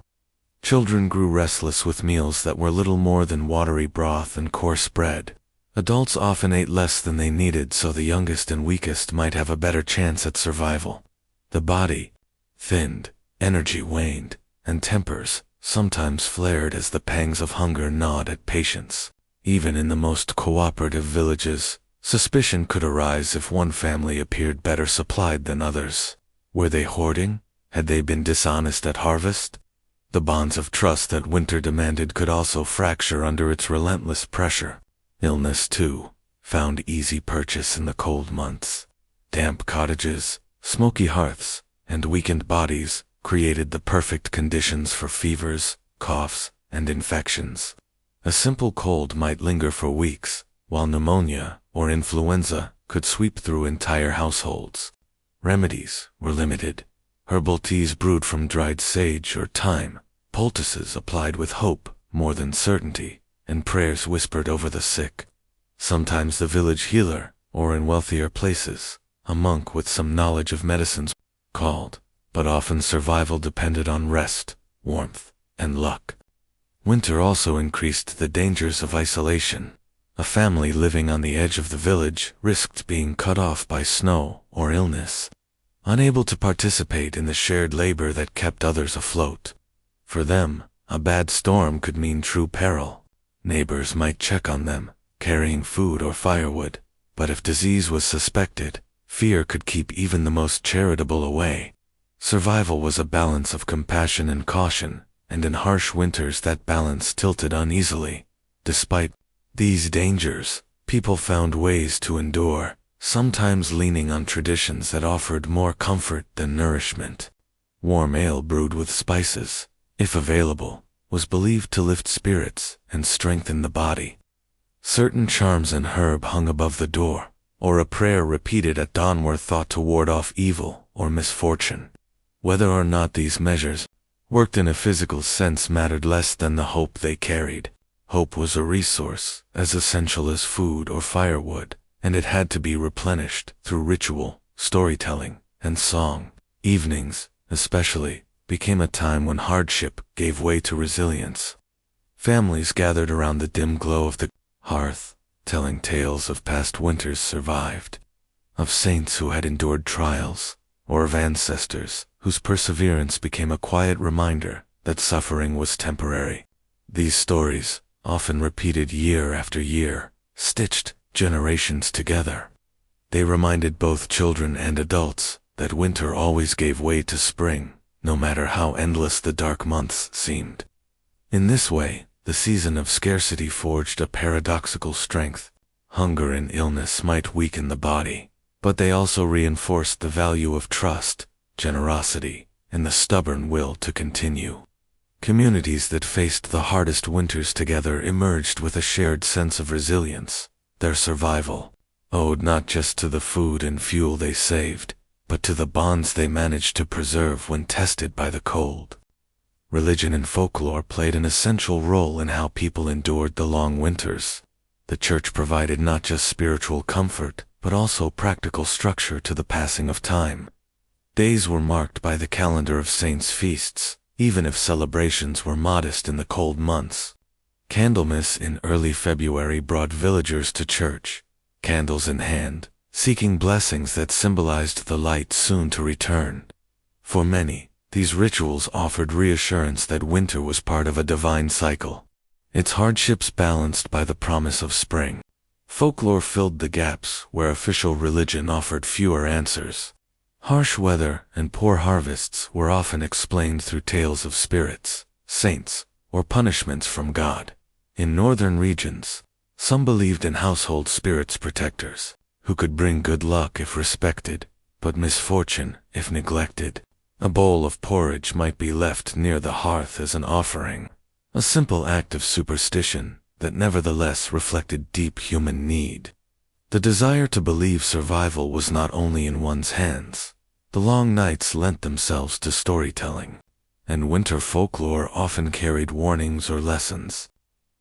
A: Children grew restless with meals that were little more than watery broth and coarse bread. Adults often ate less than they needed so the youngest and weakest might have a better chance at survival. The body thinned, energy waned, and tempers sometimes flared as the pangs of hunger gnawed at patience. Even in the most cooperative villages, suspicion could arise if one family appeared better supplied than others. Were they hoarding? Had they been dishonest at harvest? The bonds of trust that winter demanded could also fracture under its relentless pressure. Illness, too, found easy purchase in the cold months. Damp cottages, smoky hearths, and weakened bodies created the perfect conditions for fevers, coughs, and infections. A simple cold might linger for weeks, while pneumonia or influenza could sweep through entire households. Remedies were limited. Herbal teas brewed from dried sage or thyme, poultices applied with hope more than certainty, and prayers whispered over the sick. Sometimes the village healer, or in wealthier places, a monk with some knowledge of medicines, called, but often survival depended on rest, warmth, and luck. Winter also increased the dangers of isolation. A family living on the edge of the village risked being cut off by snow or illness, unable to participate in the shared labor that kept others afloat. For them, a bad storm could mean true peril. Neighbors might check on them, carrying food or firewood, but if disease was suspected, fear could keep even the most charitable away. Survival was a balance of compassion and caution, and in harsh winters that balance tilted uneasily. Despite these dangers, people found ways to endure, sometimes leaning on traditions that offered more comfort than nourishment. Warm ale brewed with spices, if available, was believed to lift spirits and strengthen the body. Certain charms and herb hung above the door, or a prayer repeated at dawn were thought to ward off evil or misfortune. Whether or not these measures worked in a physical sense mattered less than the hope they carried. Hope was a resource as essential as food or firewood, and it had to be replenished through ritual, storytelling, and song. Evenings, especially, became a time when hardship gave way to resilience. Families gathered around the dim glow of the hearth, telling tales of past winters survived, of saints who had endured trials, or of ancestors whose perseverance became a quiet reminder that suffering was temporary. These stories, often repeated year after year, stitched generations together. They reminded both children and adults that winter always gave way to spring, no matter how endless the dark months seemed. In this way, the season of scarcity forged a paradoxical strength. Hunger and illness might weaken the body, but they also reinforced the value of trust, generosity, and the stubborn will to continue. Communities that faced the hardest winters together emerged with a shared sense of resilience. Their survival owed not just to the food and fuel they saved, but to the bonds they managed to preserve when tested by the cold. Religion and folklore played an essential role in how people endured the long winters. The church provided not just spiritual comfort, but also practical structure to the passing of time. Days were marked by the calendar of saints' feasts, even if celebrations were modest in the cold months. Candlemas in early February brought villagers to church, candles in hand, seeking blessings that symbolized the light soon to return. For many, these rituals offered reassurance that winter was part of a divine cycle, its hardships balanced by the promise of spring. Folklore filled the gaps where official religion offered fewer answers. Harsh weather and poor harvests were often explained through tales of spirits, saints, or punishments from God. In northern regions, some believed in household spirits protectors, who could bring good luck if respected, but misfortune if neglected. A bowl of porridge might be left near the hearth as an offering, a simple act of superstition that nevertheless reflected deep human need. The desire to believe survival was not only in one's hands. The long nights lent themselves to storytelling, and winter folklore often carried warnings or lessons.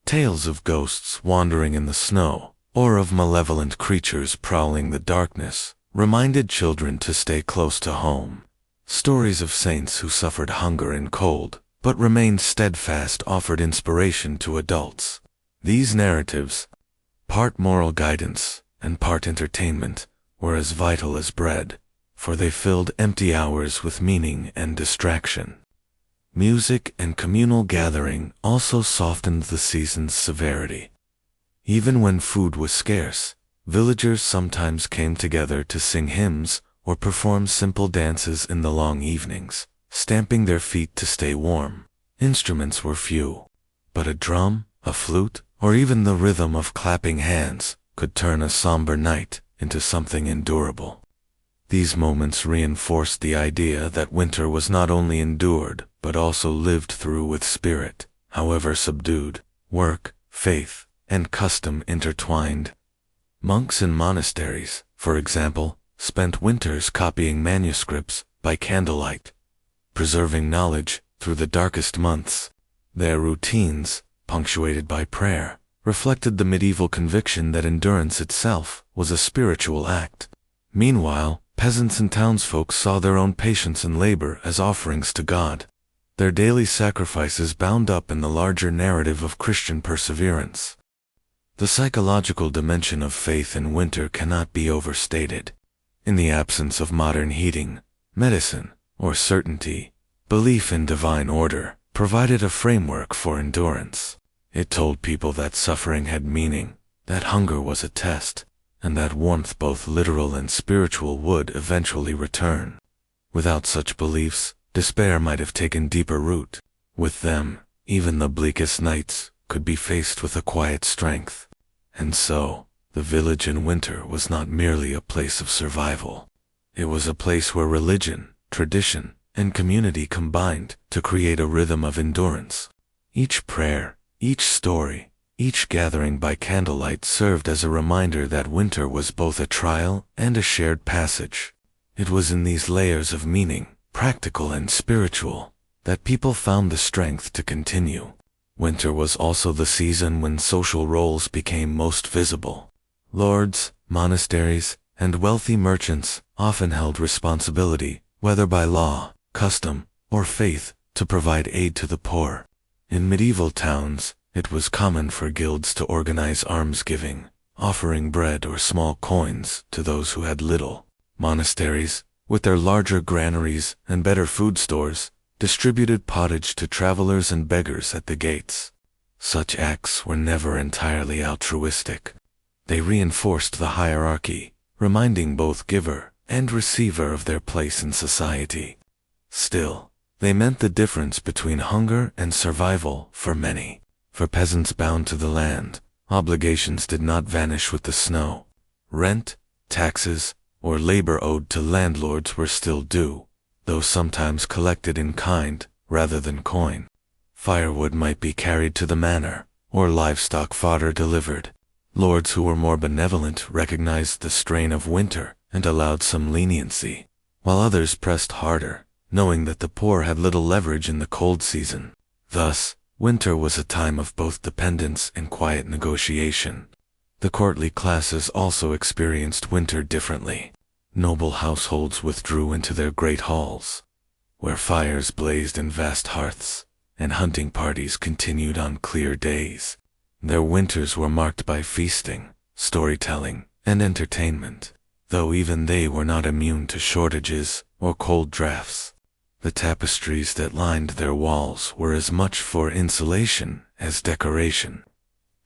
A: Tales of ghosts wandering in the snow, or of malevolent creatures prowling the darkness, reminded children to stay close to home. Stories of saints who suffered hunger and cold, but remained steadfast, offered inspiration to adults. These narratives, part moral guidance and part entertainment, were as vital as bread, for they filled empty hours with meaning and distraction. Music and communal gathering also softened the season's severity. Even when food was scarce, villagers sometimes came together to sing hymns or perform simple dances in the long evenings, stamping their feet to stay warm. Instruments were few, but a drum, a flute, or even the rhythm of clapping hands could turn a somber night into something endurable. These moments reinforced the idea that winter was not only endured, but also lived through with spirit, however subdued. Work, faith, and custom intertwined. Monks in monasteries, for example, spent winters copying manuscripts by candlelight, preserving knowledge through the darkest months. Their routines, punctuated by prayer, reflected the medieval conviction that endurance itself was a spiritual act. Meanwhile, peasants and townsfolk saw their own patience and labor as offerings to God, their daily sacrifices bound up in the larger narrative of Christian perseverance. The psychological dimension of faith in winter cannot be overstated. In the absence of modern heating, medicine, or certainty, belief in divine order provided a framework for endurance. It told people that suffering had meaning, that hunger was a test, and that warmth, both literal and spiritual, would eventually return. Without such beliefs, despair might have taken deeper root. With them, even the bleakest nights could be faced with a quiet strength. And so, the village in winter was not merely a place of survival. It was a place where religion, tradition, and community combined to create a rhythm of endurance. Each prayer, each story, each gathering by candlelight served as a reminder that winter was both a trial and a shared passage. It was in these layers of meaning, practical and spiritual, that people found the strength to continue. Winter was also the season when social roles became most visible. Lords, monasteries, and wealthy merchants often held responsibility, whether by law, custom, or faith, to provide aid to the poor. In medieval towns, it was common for guilds to organize almsgiving, offering bread or small coins to those who had little. Monasteries, with their larger granaries and better food stores, distributed pottage to travelers and beggars at the gates. Such acts were never entirely altruistic. They reinforced the hierarchy, reminding both giver and receiver of their place in society. Still, they meant the difference between hunger and survival for many. For peasants bound to the land, obligations did not vanish with the snow. Rent, taxes, or labor owed to landlords were still due, though sometimes collected in kind rather than coin. Firewood might be carried to the manor, or livestock fodder delivered. Lords who were more benevolent recognized the strain of winter and allowed some leniency, while others pressed harder, knowing that the poor had little leverage in the cold season. Thus, winter was a time of both dependence and quiet negotiation. The courtly classes also experienced winter differently. Noble households withdrew into their great halls, where fires blazed in vast hearths, and hunting parties continued on clear days. Their winters were marked by feasting, storytelling, and entertainment, though even they were not immune to shortages or cold drafts. The tapestries that lined their walls were as much for insulation as decoration,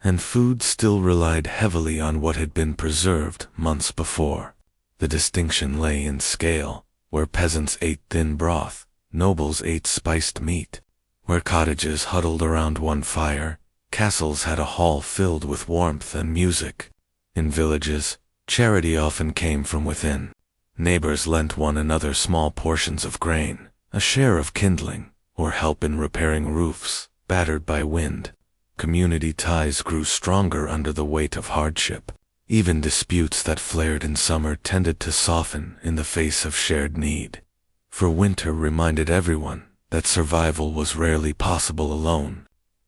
A: and food still relied heavily on what had been preserved months before. The distinction lay in scale. Where peasants ate thin broth, nobles ate spiced meat. Where cottages huddled around one fire, castles had a hall filled with warmth and music. In villages, charity often came from within. Neighbors lent one another small portions of grain, a share of kindling, or help in repairing roofs battered by wind. Community ties grew stronger under the weight of hardship. Even disputes that flared in summer tended to soften in the face of shared need. For winter reminded everyone that survival was rarely possible alone.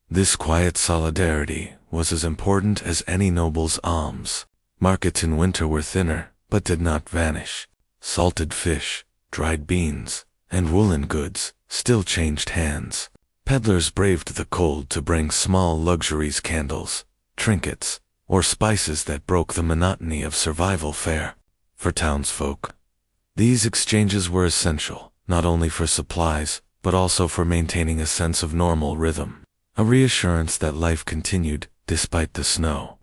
A: This quiet solidarity was as important as any noble's alms. Markets in winter were thinner, but did not vanish. Salted fish, dried beans, and woolen goods still changed hands. Peddlers braved the cold to bring small luxuries, candles, trinkets, or spices that broke the monotony of survival fare. For townsfolk, these exchanges were essential, not only for supplies, but also for maintaining a sense of normal rhythm, a reassurance that life continued despite the snow.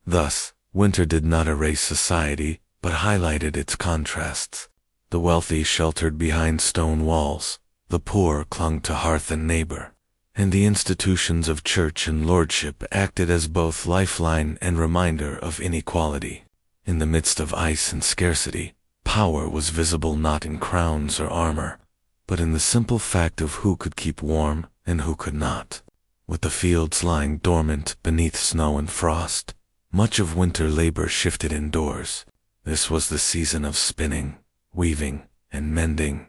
A: Thus, winter did not erase society, but highlighted its contrasts. The wealthy sheltered behind stone walls, the poor clung to hearth and neighbor, and the institutions of church and lordship acted as both lifeline and reminder of inequality. In the midst of ice and scarcity, power was visible not in crowns or armor, but in the simple fact of who could keep warm and who could not. With the fields lying dormant beneath snow and frost, much of winter labor shifted indoors. This was the season of spinning, weaving, and mending.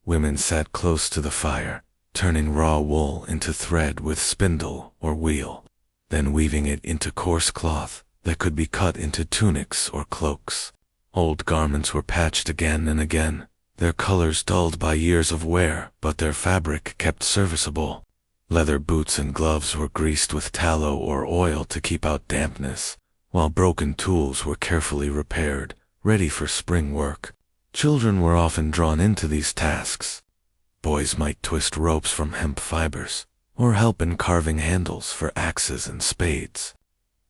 A: Women sat close to the fire, turning raw wool into thread with spindle or wheel, then weaving it into coarse cloth that could be cut into tunics or cloaks. Old garments were patched again and again, their colors dulled by years of wear, but their fabric kept serviceable. Leather boots and gloves were greased with tallow or oil to keep out dampness, while broken tools were carefully repaired, ready for spring work. Children were often drawn into these tasks. Boys might twist ropes from hemp fibers, or help in carving handles for axes and spades.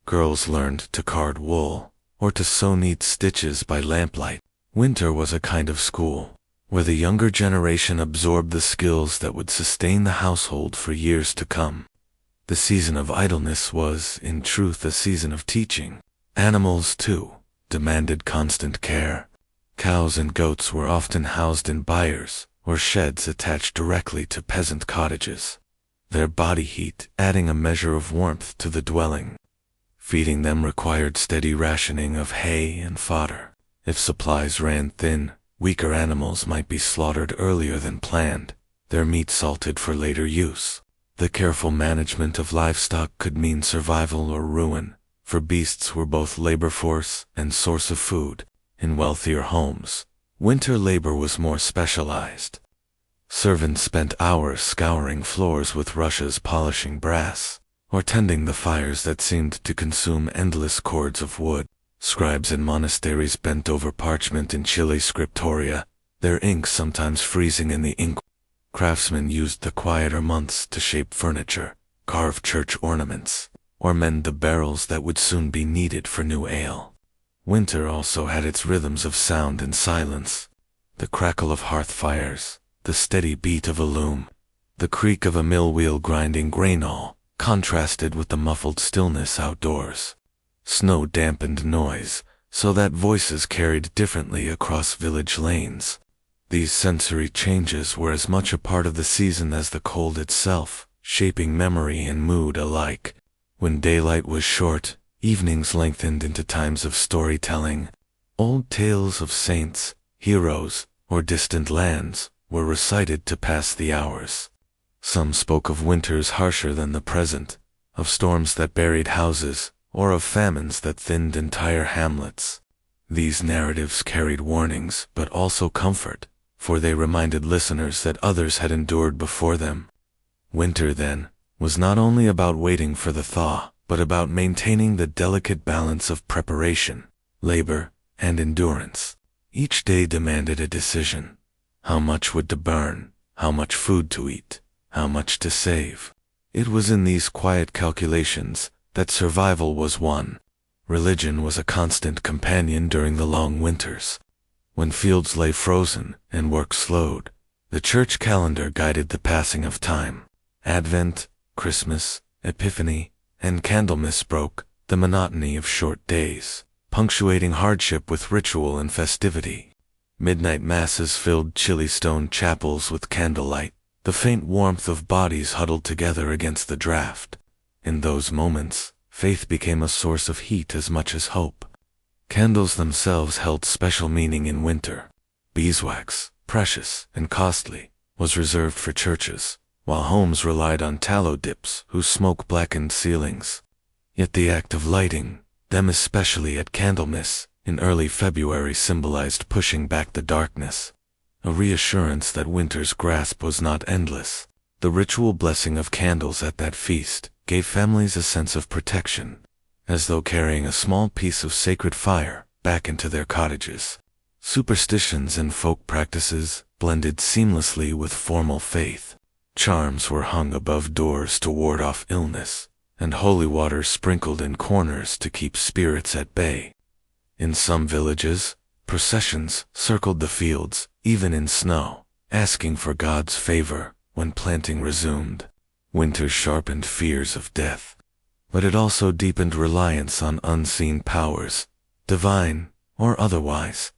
A: Girls learned to card wool, or to sew neat stitches by lamplight. Winter was a kind of school, where the younger generation absorbed the skills that would sustain the household for years to come. The season of idleness was, in truth, a season of teaching. Animals, too, demanded constant care. Cows and goats were often housed in byres, or sheds attached directly to peasant cottages, their body heat adding a measure of warmth to the dwelling. Feeding them required steady rationing of hay and fodder. If supplies ran thin, weaker animals might be slaughtered earlier than planned, their meat salted for later use. The careful management of livestock could mean survival or ruin, for beasts were both labor force and source of food. In wealthier homes, winter labor was more specialized. Servants spent hours scouring floors with rushes polishing brass, or tending the fires that seemed to consume endless cords of wood. Scribes in monasteries bent over parchment in chilly scriptoria, their ink sometimes freezing in the ink. Craftsmen used the quieter months to shape furniture, carve church ornaments, or mend the barrels that would soon be needed for new ale. Winter also had its rhythms of sound and silence. The crackle of hearth fires, the steady beat of a loom, the creak of a mill wheel grinding grain all contrasted with the muffled stillness outdoors. Snow dampened noise, so that voices carried differently across village lanes. These sensory changes were as much a part of the season as the cold itself, shaping memory and mood alike. When daylight was short, evenings lengthened into times of storytelling. Old tales of saints, heroes, or distant lands were recited to pass the hours. Some spoke of winters harsher than the present, of storms that buried houses, or of famines that thinned entire hamlets. These narratives carried warnings, but also comfort, for they reminded listeners that others had endured before them. Winter, then, was not only about waiting for the thaw, but about maintaining the delicate balance of preparation, labor, and endurance. Each day demanded a decision. How much wood to burn, how much food to eat, how much to save. It was in these quiet calculations that survival was one. Religion was a constant companion during the long winters. When fields lay frozen and work slowed, the church calendar guided the passing of time. Advent, Christmas, Epiphany, and Candlemas broke the monotony of short days, punctuating hardship with ritual and festivity. Midnight masses filled chilly stone chapels with candlelight, the faint warmth of bodies huddled together against the draft. In those moments, faith became a source of heat as much as hope. Candles themselves held special meaning in winter. Beeswax, precious and costly, was reserved for churches, while homes relied on tallow dips whose smoke blackened ceilings. Yet the act of lighting them, especially at Candlemas in early February, symbolized pushing back the darkness, a reassurance that winter's grasp was not endless. The ritual blessing of candles at that feast gave families a sense of protection, as though carrying a small piece of sacred fire back into their cottages. Superstitions and folk practices blended seamlessly with formal faith. Charms were hung above doors to ward off illness, and holy water sprinkled in corners to keep spirits at bay. In some villages, processions circled the fields, even in snow, asking for God's favor when planting resumed. Winter sharpened fears of death, but it also deepened reliance on unseen powers, divine or otherwise.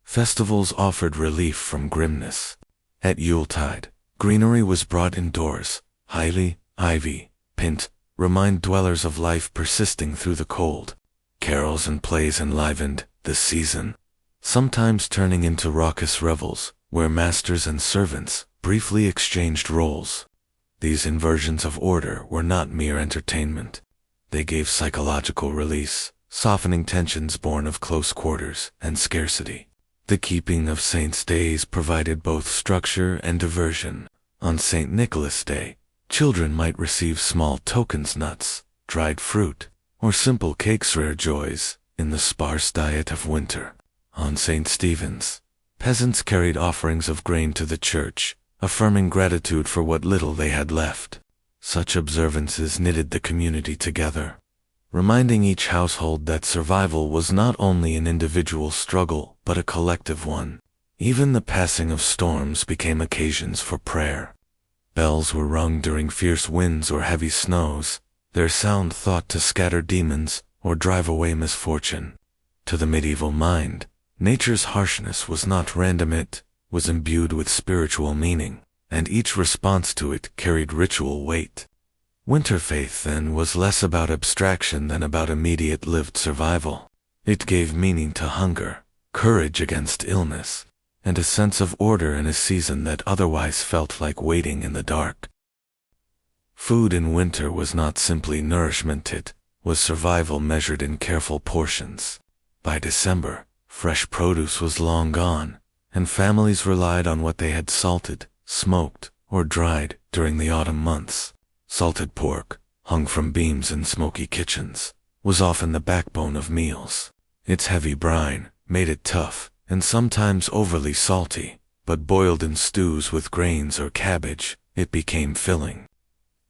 A: Festivals offered relief from grimness. At Yuletide, greenery was brought indoors. Hylie, ivy, pint remind dwellers of life persisting through the cold. Carols and plays enlivened the season, sometimes turning into raucous revels where masters and servants briefly exchanged roles. These inversions of order were not mere entertainment. They gave psychological release, softening tensions born of close quarters and scarcity. The keeping of saints' days provided both structure and diversion. On St. Nicholas Day, children might receive small tokens, nuts, dried fruit, or simple cakes, rare joys in the sparse diet of winter. On St. Stephen's, peasants carried offerings of grain to the church, affirming gratitude for what little they had left. Such observances knitted the community together, reminding each household that survival was not only an individual struggle but a collective one. Even the passing of storms became occasions for prayer. Bells were rung during fierce winds or heavy snows, their sound thought to scatter demons or drive away misfortune. To the medieval mind, nature's harshness was not random, it was imbued with spiritual meaning, and each response to it carried ritual weight. Winter faith, then, was less about abstraction than about immediate lived survival. It gave meaning to hunger, courage against illness, and a sense of order in a season that otherwise felt like waiting in the dark. Food in winter was not simply nourishment, it was survival measured in careful portions. By December, fresh produce was long gone, and families relied on what they had salted, smoked, or dried during the autumn months. Salted pork, hung from beams in smoky kitchens, was often the backbone of meals. Its heavy brine made it tough and sometimes overly salty, but boiled in stews with grains or cabbage, it became filling.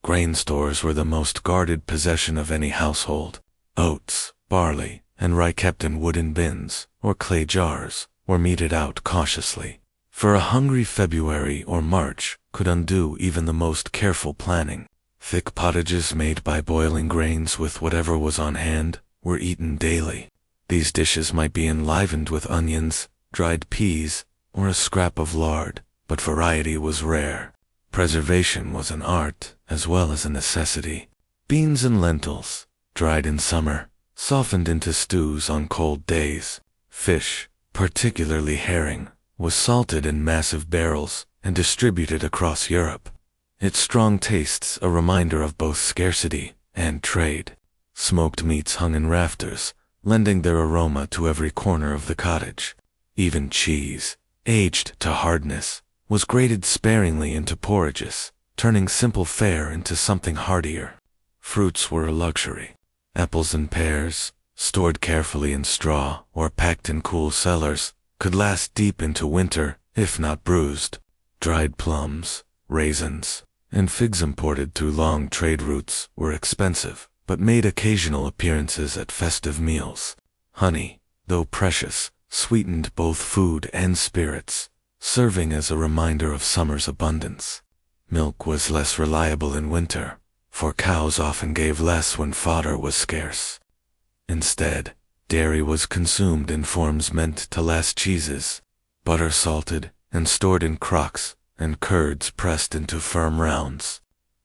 A: Grain stores were the most guarded possession of any household. Oats, barley, and rye kept in wooden bins or clay jars were meted out cautiously, for a hungry February or March could undo even the most careful planning. Thick pottages made by boiling grains with whatever was on hand were eaten daily. These dishes might be enlivened with onions, dried peas, or a scrap of lard, but variety was rare. Preservation was an art as well as a necessity. Beans and lentils, dried in summer, softened into stews on cold days. Fish, particularly herring, was salted in massive barrels and distributed across Europe. Its strong tastes a reminder of both scarcity and trade. Smoked meats hung in rafters, lending their aroma to every corner of the cottage. Even cheese, aged to hardness, was grated sparingly into porridges, turning simple fare into something heartier. Fruits were a luxury. Apples and pears, stored carefully in straw or packed in cool cellars, could last deep into winter if not bruised. Dried plums, raisins, and figs imported through long trade routes were expensive, but made occasional appearances at festive meals. Honey, though precious, sweetened both food and spirits, serving as a reminder of summer's abundance. Milk was less reliable in winter, for cows often gave less when fodder was scarce. Instead, dairy was consumed in forms meant to last: cheeses, butter salted and stored in crocks, and curds pressed into firm rounds.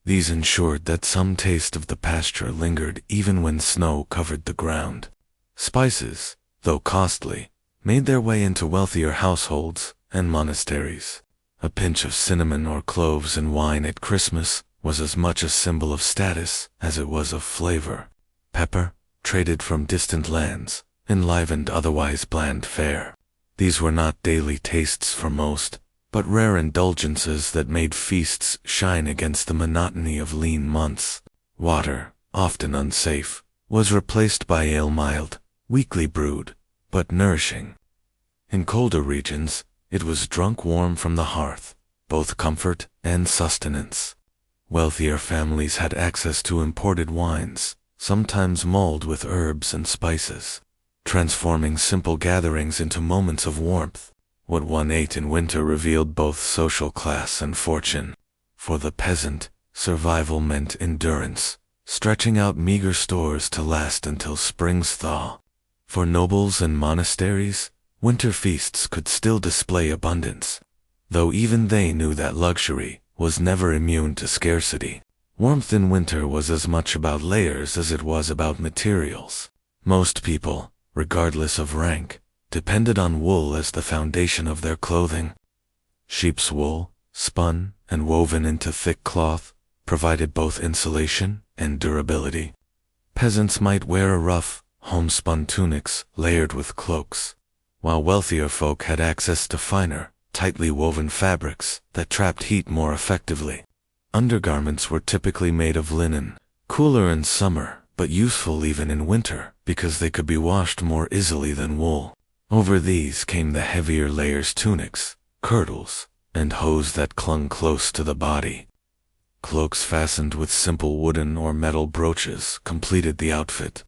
A: These ensured that some taste of the pasture lingered even when snow covered the ground. Spices, though costly, made their way into wealthier households and monasteries. A pinch of cinnamon or cloves in wine at Christmas was as much a symbol of status as it was of flavor. Pepper, traded from distant lands, enlivened otherwise bland fare. These were not daily tastes for most, but rare indulgences that made feasts shine against the monotony of lean months. Water, often unsafe, was replaced by ale, mild, weakly brewed, but nourishing. In colder regions, it was drunk warm from the hearth, both comfort and sustenance. Wealthier families had access to imported wines, sometimes mulled with herbs and spices, transforming simple gatherings into moments of warmth. What one ate in winter revealed both social class and fortune. For the peasant, survival meant endurance, stretching out meager stores to last until spring's thaw. For nobles and monasteries, winter feasts could still display abundance, though even they knew that luxury was never immune to scarcity. Warmth in winter was as much about layers as it was about materials. Most people, regardless of rank, depended on wool as the foundation of their clothing. Sheep's wool, spun and woven into thick cloth, provided both insulation and durability. Peasants might wear a rough, homespun tunics layered with cloaks, while wealthier folk had access to finer, tightly woven fabrics that trapped heat more effectively. Undergarments were typically made of linen, cooler in summer but useful even in winter because they could be washed more easily than wool. Over these came the heavier layers: tunics, kirtles, and hose that clung close to the body. Cloaks fastened with simple wooden or metal brooches completed the outfit,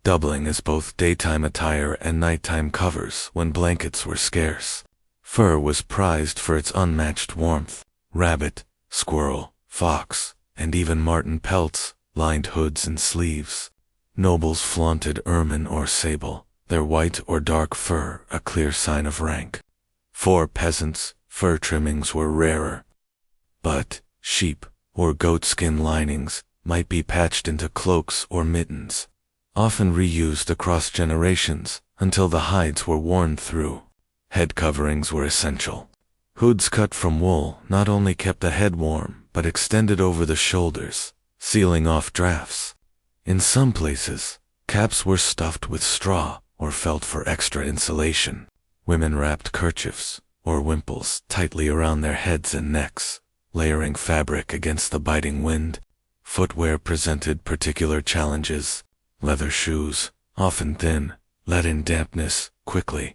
A: doubling as both daytime attire and nighttime covers when blankets were scarce. Fur was prized for its unmatched warmth. Rabbit, squirrel, fox, and even marten pelts lined hoods and sleeves. Nobles flaunted ermine or sable, their white or dark fur a clear sign of rank. For peasants, fur trimmings were rarer. But sheep or goatskin linings might be patched into cloaks or mittens, often reused across generations until the hides were worn through. Head coverings were essential. Hoods cut from wool not only kept the head warm, but extended over the shoulders, sealing off drafts. In some places, caps were stuffed with straw or felt for extra insulation. Women wrapped kerchiefs or wimples tightly around their heads and necks, layering fabric against the biting wind. Footwear presented particular challenges. Leather shoes, often thin, let in dampness quickly.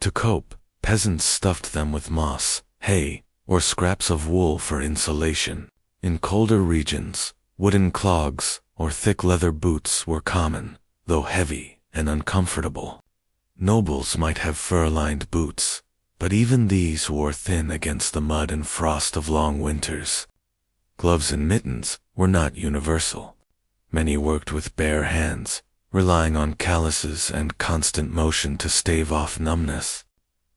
A: To cope, peasants stuffed them with moss, hay, or scraps of wool for insulation. In colder regions, wooden clogs or thick leather boots were common, though heavy and uncomfortable. Nobles might have fur-lined boots, but even these wore thin against the mud and frost of long winters. Gloves and mittens were not universal. Many worked with bare hands, relying on calluses and constant motion to stave off numbness.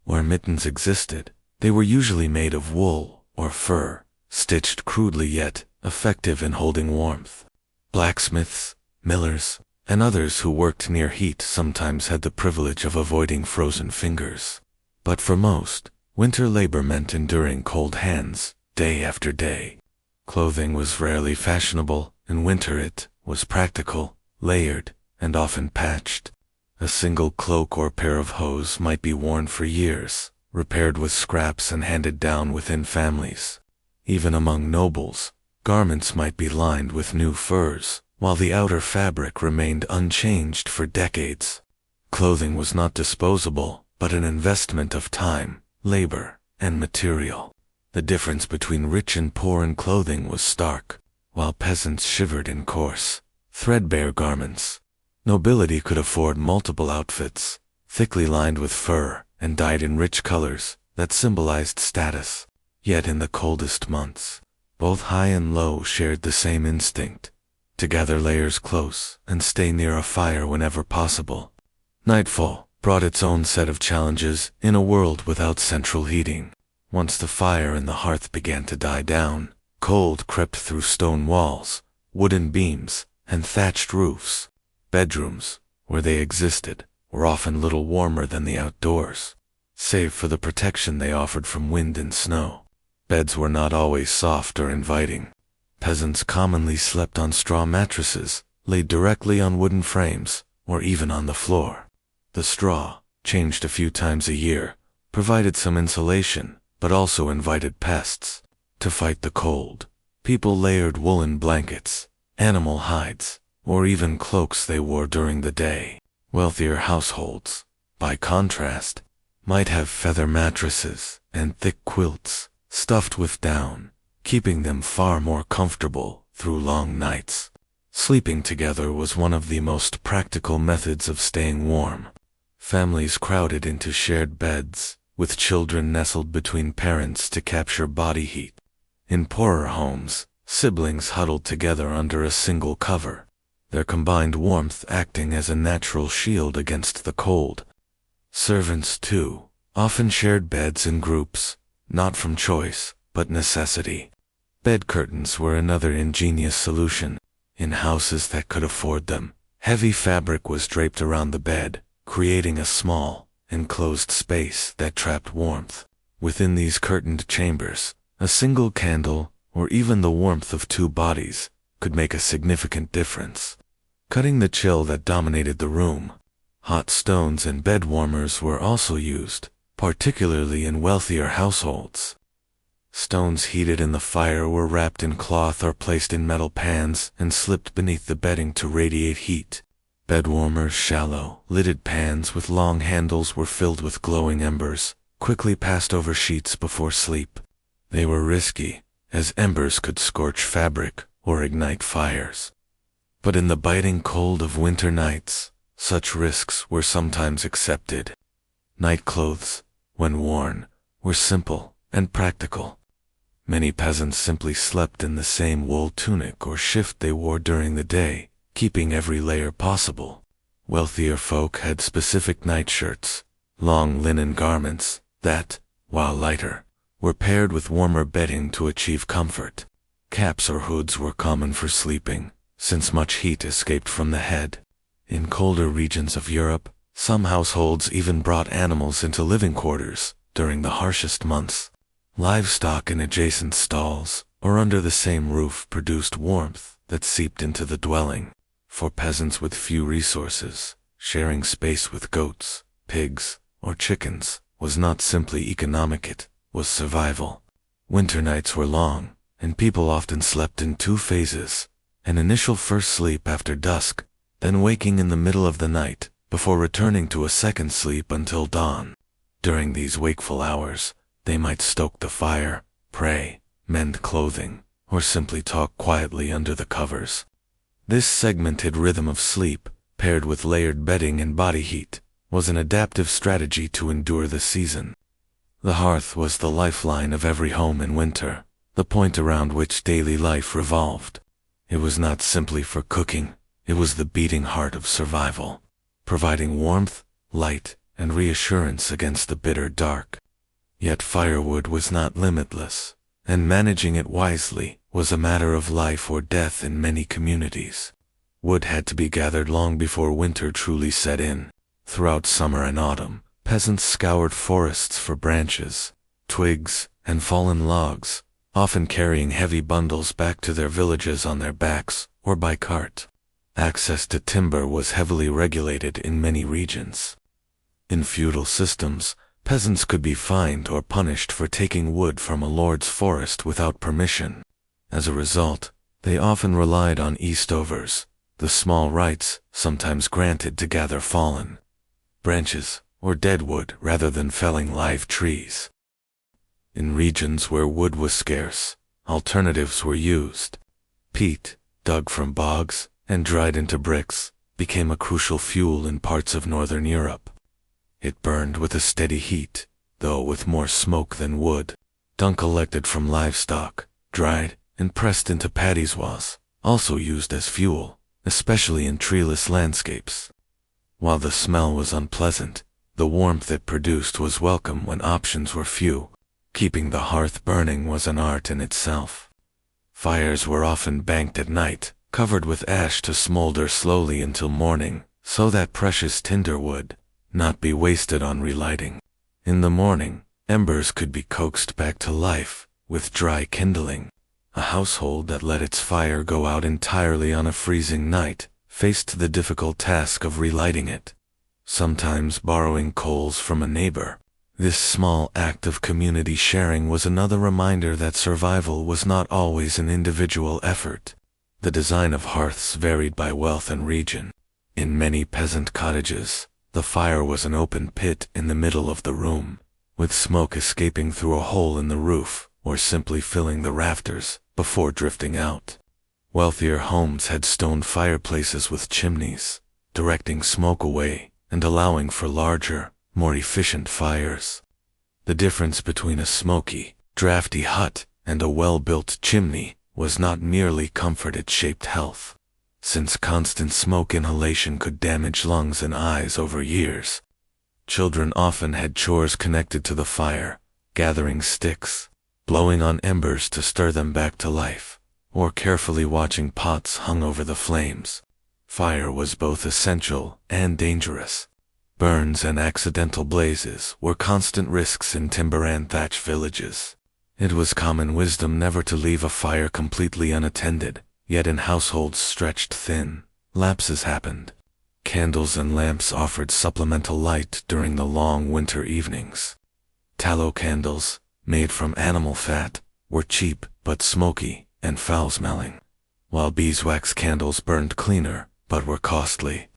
A: Where mittens existed, they were usually made of wool or fur, stitched crudely yet effective in holding warmth. Blacksmiths, millers, and others who worked near heat sometimes had the privilege of avoiding frozen fingers. But for most, winter labor meant enduring cold hands, day after day. Clothing was rarely fashionable. In winter it was practical, layered, and often patched. A single cloak or pair of hose might be worn for years, repaired with scraps and handed down within families. Even among nobles, garments might be lined with new furs, while the outer fabric remained unchanged for decades. Clothing was not disposable, but an investment of time, labor, and material. The difference between rich and poor in clothing was stark. While peasants shivered in coarse, threadbare garments. Nobility could afford multiple outfits, thickly lined with fur and dyed in rich colors that symbolized status. Yet in the coldest months, both high and low shared the same instinct, to gather layers close and stay near a fire whenever possible. Nightfall brought its own set of challenges in a world without central heating. Once the fire in the hearth began to die down, cold crept through stone walls, wooden beams, and thatched roofs. Bedrooms, where they existed, were often little warmer than the outdoors, save for the protection they offered from wind and snow. Beds were not always soft or inviting. Peasants commonly slept on straw mattresses, laid directly on wooden frames, or even on the floor. The straw, changed a few times a year, provided some insulation, but also invited pests. To fight the cold, people layered woolen blankets, animal hides, or even cloaks they wore during the day. Wealthier households, by contrast, might have feather mattresses and thick quilts, stuffed with down, keeping them far more comfortable through long nights. Sleeping together was one of the most practical methods of staying warm. Families crowded into shared beds, with children nestled between parents to capture body heat. In poorer homes, siblings huddled together under a single cover, their combined warmth acting as a natural shield against the cold. Servants, too, often shared beds in groups, not from choice, but necessity. Bed curtains were another ingenious solution. In houses that could afford them, heavy fabric was draped around the bed, creating a small, enclosed space that trapped warmth. Within these curtained chambers, a single candle, or even the warmth of two bodies, could make a significant difference, cutting the chill that dominated the room. Hot stones and bed warmers were also used, particularly in wealthier households. Stones heated in the fire were wrapped in cloth or placed in metal pans and slipped beneath the bedding to radiate heat. Bed warmers, shallow, lidded pans with long handles, were filled with glowing embers, quickly passed over sheets before sleep. They were risky, as embers could scorch fabric or ignite fires. But in the biting cold of winter nights, such risks were sometimes accepted. Night clothes, when worn, were simple and practical. Many peasants simply slept in the same wool tunic or shift they wore during the day, keeping every layer possible. Wealthier folk had specific nightshirts, long linen garments that, while lighter, were paired with warmer bedding to achieve comfort. Caps or hoods were common for sleeping, since much heat escaped from the head. In colder regions of Europe, some households even brought animals into living quarters during the harshest months. Livestock in adjacent stalls or under the same roof produced warmth that seeped into the dwelling. For peasants with few resources, sharing space with goats, pigs, or chickens was not simply economic, it was survival. Winter nights were long, and people often slept in two phases: an initial first sleep after dusk, then waking in the middle of the night, before returning to a second sleep until dawn. During these wakeful hours, they might stoke the fire, pray, mend clothing, or simply talk quietly under the covers. This segmented rhythm of sleep, paired with layered bedding and body heat, was an adaptive strategy to endure the season. The hearth was the lifeline of every home in winter, the point around which daily life revolved. It was not simply for cooking, it was the beating heart of survival, providing warmth, light, and reassurance against the bitter dark. Yet firewood was not limitless, and managing it wisely was a matter of life or death in many communities. Wood had to be gathered long before winter truly set in. Throughout summer and autumn, peasants scoured forests for branches, twigs, and fallen logs, often carrying heavy bundles back to their villages on their backs or by cart. Access to timber was heavily regulated in many regions. In feudal systems, peasants could be fined or punished for taking wood from a lord's forest without permission. As a result, they often relied on eastovers, the small rights sometimes granted to gather fallen branches or dead wood rather than felling live trees. In regions where wood was scarce, alternatives were used. Peat, dug from bogs, and dried into bricks, became a crucial fuel in parts of northern Europe. It burned with a steady heat, though with more smoke than wood. Dung collected from livestock, dried, and pressed into paddies was also used as fuel, especially in treeless landscapes. While the smell was unpleasant, the warmth it produced was welcome when options were few. Keeping the hearth burning was an art in itself. Fires were often banked at night, covered with ash to smolder slowly until morning, so that precious tinder would not be wasted on relighting. In the morning, embers could be coaxed back to life with dry kindling. A household that let its fire go out entirely on a freezing night faced the difficult task of relighting it, sometimes borrowing coals from a neighbor. This small act of community sharing was another reminder that survival was not always an individual effort. The design of hearths varied by wealth and region. In many peasant cottages, the fire was an open pit in the middle of the room, with smoke escaping through a hole in the roof or simply filling the rafters before drifting out. Wealthier homes had stone fireplaces with chimneys, directing smoke away and allowing for larger, more efficient fires. The difference between a smoky, drafty hut and a well-built chimney was not merely comfort, it shaped health. Since constant smoke inhalation could damage lungs and eyes over years, children often had chores connected to the fire, gathering sticks, blowing on embers to stir them back to life, or carefully watching pots hung over the flames. Fire was both essential and dangerous. Burns and accidental blazes were constant risks in timber and thatch villages. It was common wisdom never to leave a fire completely unattended, yet in households stretched thin, lapses happened. Candles and lamps offered supplemental light during the long winter evenings. Tallow candles, made from animal fat, were cheap but smoky and foul-smelling, while beeswax candles burned cleaner but were costly.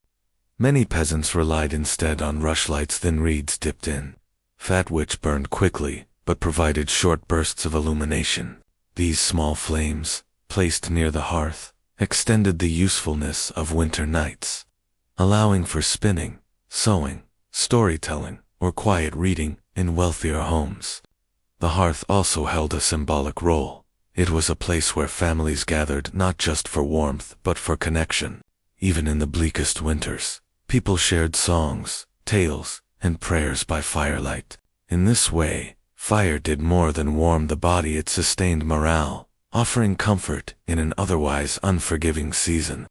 A: Many peasants relied instead on rushlights, thin reeds dipped in fat which burned quickly but provided short bursts of illumination. These small flames, placed near the hearth, extended the usefulness of winter nights, allowing for spinning, sewing, storytelling, or quiet reading in wealthier homes. The hearth also held a symbolic role. It was a place where families gathered not just for warmth but for connection. Even in the bleakest winters, people shared songs, tales, and prayers by firelight. In this way, fire did more than warm the body, it sustained morale, offering comfort in an otherwise unforgiving season.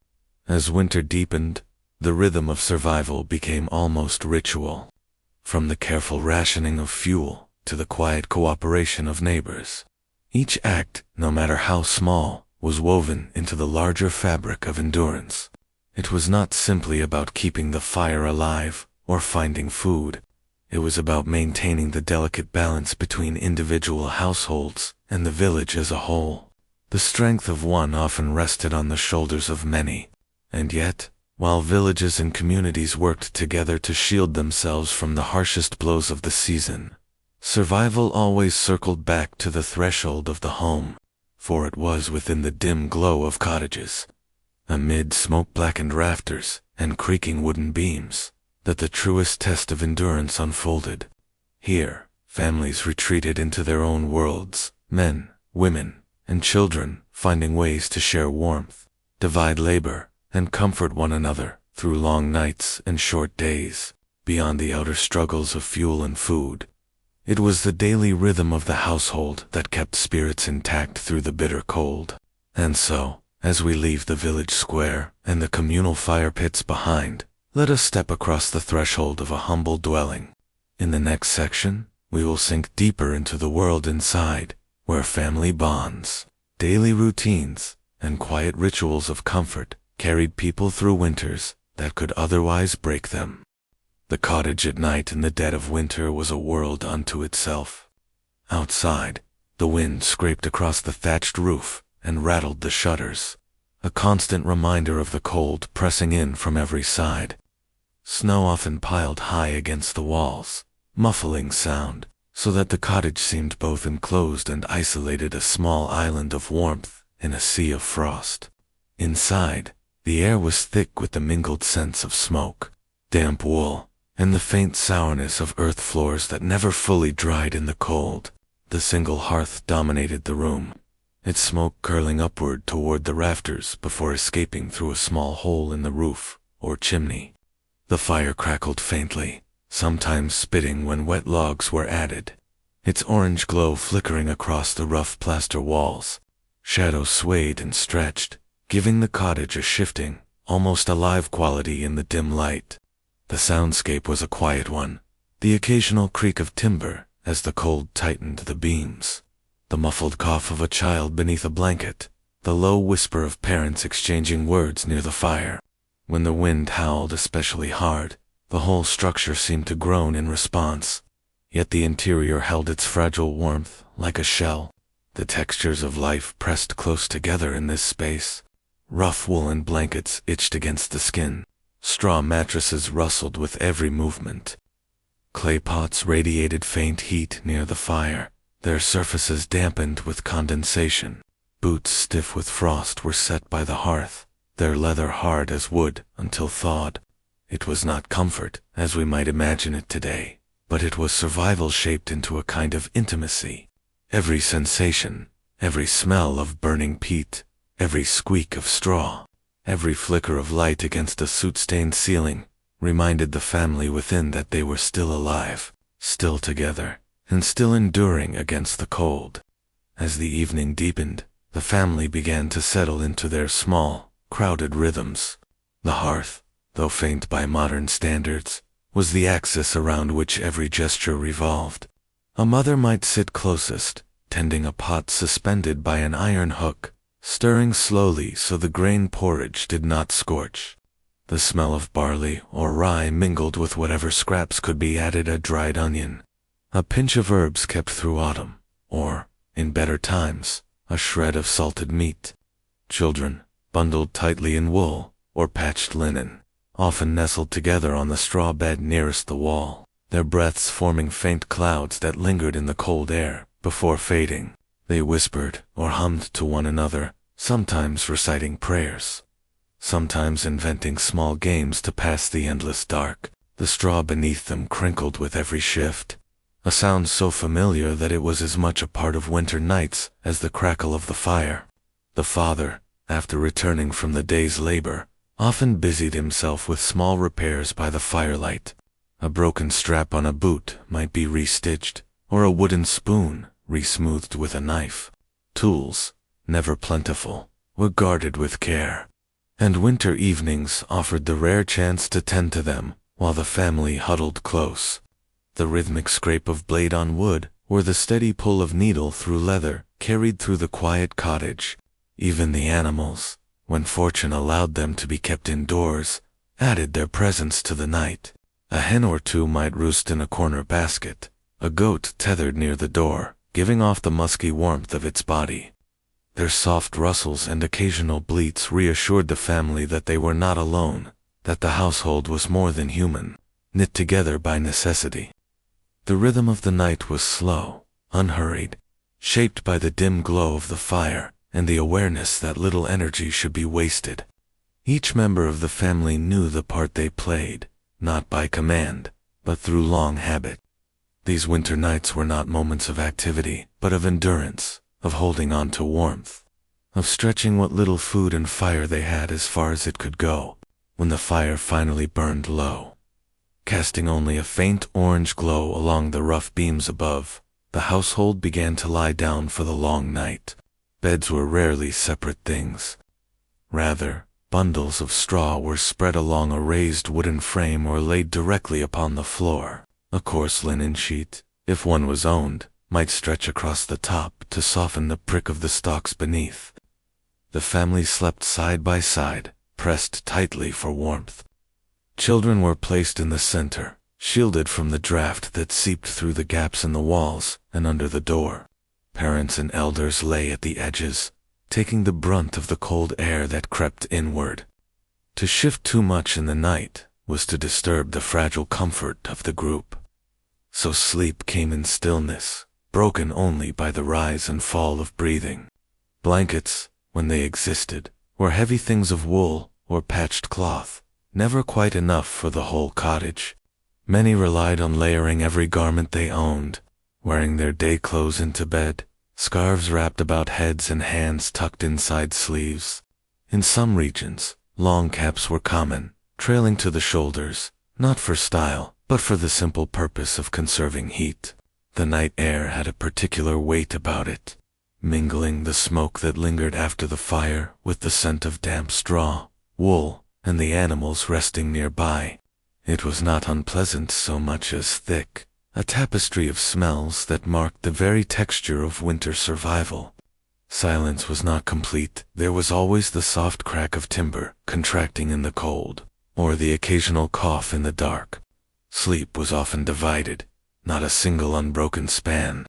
A: As winter deepened, the rhythm of survival became almost ritual. From the careful rationing of fuel to the quiet cooperation of neighbors, each act, no matter how small, was woven into the larger fabric of endurance. It was not simply about keeping the fire alive or finding food. It was about maintaining the delicate balance between individual households and the village as a whole. The strength of one often rested on the shoulders of many. And yet, while villages and communities worked together to shield themselves from the harshest blows of the season, survival always circled back to the threshold of the home, for it was within the dim glow of cottages, amid smoke-blackened rafters and creaking wooden beams, that the truest test of endurance unfolded. Here, families retreated into their own worlds, men, women, and children finding ways to share warmth, divide labor, and comfort one another through long nights and short days. Beyond the outer struggles of fuel and food, it was the daily rhythm of the household that kept spirits intact through the bitter cold. And so, as we leave the village square and the communal fire pits behind, let us step across the threshold of a humble dwelling. In the next section, we will sink deeper into the world inside, where family bonds, daily routines, and quiet rituals of comfort carried people through winters that could otherwise break them. The cottage at night in the dead of winter was a world unto itself. Outside, the wind scraped across the thatched roof and rattled the shutters, a constant reminder of the cold pressing in from every side. Snow often piled high against the walls, muffling sound, so that the cottage seemed both enclosed and isolated, a small island of warmth in a sea of frost. Inside, The air was thick with the mingled scents of smoke, damp wool, and the faint sourness of earth floors that never fully dried in the cold. The single hearth dominated the room, its smoke curling upward toward the rafters before escaping through a small hole in the roof or chimney. The fire crackled faintly, sometimes spitting when wet logs were added, its orange glow flickering across the rough plaster walls. Shadows swayed and stretched, giving the cottage a shifting, almost alive quality in the dim light. The soundscape was a quiet one, the occasional creak of timber as the cold tightened the beams, the muffled cough of a child beneath a blanket, the low whisper of parents exchanging words near the fire. When the wind howled especially hard, the whole structure seemed to groan in response, yet the interior held its fragile warmth like a shell. The textures of life pressed close together in this space. Rough woolen blankets itched against the skin. Straw mattresses rustled with every movement. Clay pots radiated faint heat near the fire, their surfaces dampened with condensation. Boots stiff with frost were set by the hearth, their leather hard as wood until thawed. It was not comfort, as we might imagine it today, but it was survival shaped into a kind of intimacy. Every sensation, every smell of burning peat, every squeak of straw, every flicker of light against a soot-stained ceiling, reminded the family within that they were still alive, still together, and still enduring against the cold. As the evening deepened, the family began to settle into their small, crowded rhythms. The hearth, though faint by modern standards, was the axis around which every gesture revolved. A mother might sit closest, tending a pot suspended by an iron hook, stirring slowly so the grain porridge did not scorch. The smell of barley or rye mingled with whatever scraps could be added, a dried onion, a pinch of herbs kept through autumn, or, in better times, a shred of salted meat. Children, bundled tightly in wool or patched linen, often nestled together on the straw bed nearest the wall, their breaths forming faint clouds that lingered in the cold air before fading. They whispered or hummed to one another, sometimes reciting prayers, sometimes inventing small games to pass the endless dark. The straw beneath them crinkled with every shift, a sound so familiar that it was as much a part of winter nights as the crackle of the fire. The father, after returning from the day's labor, often busied himself with small repairs by the firelight. A broken strap on a boot might be restitched, or a wooden spoon re-smoothed with a knife. Tools, never plentiful, were guarded with care, and winter evenings offered the rare chance to tend to them while the family huddled close. The rhythmic scrape of blade on wood, or the steady pull of needle through leather, carried through the quiet cottage. Even the animals, when fortune allowed them to be kept indoors, added their presence to the night. A hen or two might roost in a corner basket, a goat tethered near the door, giving off the musky warmth of its body. Their soft rustles and occasional bleats reassured the family that they were not alone, that the household was more than human, knit together by necessity. The rhythm of the night was slow, unhurried, shaped by the dim glow of the fire and the awareness that little energy should be wasted. Each member of the family knew the part they played, not by command, but through long habit. These winter nights were not moments of activity, but of endurance, of holding on to warmth, of stretching what little food and fire they had as far as it could go. When the fire finally burned low, casting only a faint orange glow along the rough beams above, the household began to lie down for the long night. Beds were rarely separate things. Rather, bundles of straw were spread along a raised wooden frame or laid directly upon the floor. A coarse linen sheet, if one was owned, might stretch across the top to soften the prick of the stalks beneath. The family slept side by side, pressed tightly for warmth. Children were placed in the center, shielded from the draft that seeped through the gaps in the walls and under the door. Parents and elders lay at the edges, taking the brunt of the cold air that crept inward. To shift too much in the night was to disturb the fragile comfort of the group. So sleep came in stillness, broken only by the rise and fall of breathing. Blankets, when they existed, were heavy things of wool or patched cloth, never quite enough for the whole cottage. Many relied on layering every garment they owned, wearing their day clothes into bed, scarves wrapped about heads and hands tucked inside sleeves. In some regions, long caps were common, trailing to the shoulders, not for style, but for the simple purpose of conserving heat. The night air had a particular weight about it, mingling the smoke that lingered after the fire with the scent of damp straw, wool, and the animals resting nearby. It was not unpleasant so much as thick, a tapestry of smells that marked the very texture of winter survival. Silence was not complete. There was always the soft crack of timber contracting in the cold, or the occasional cough in the dark. Sleep was often divided, not a single unbroken span.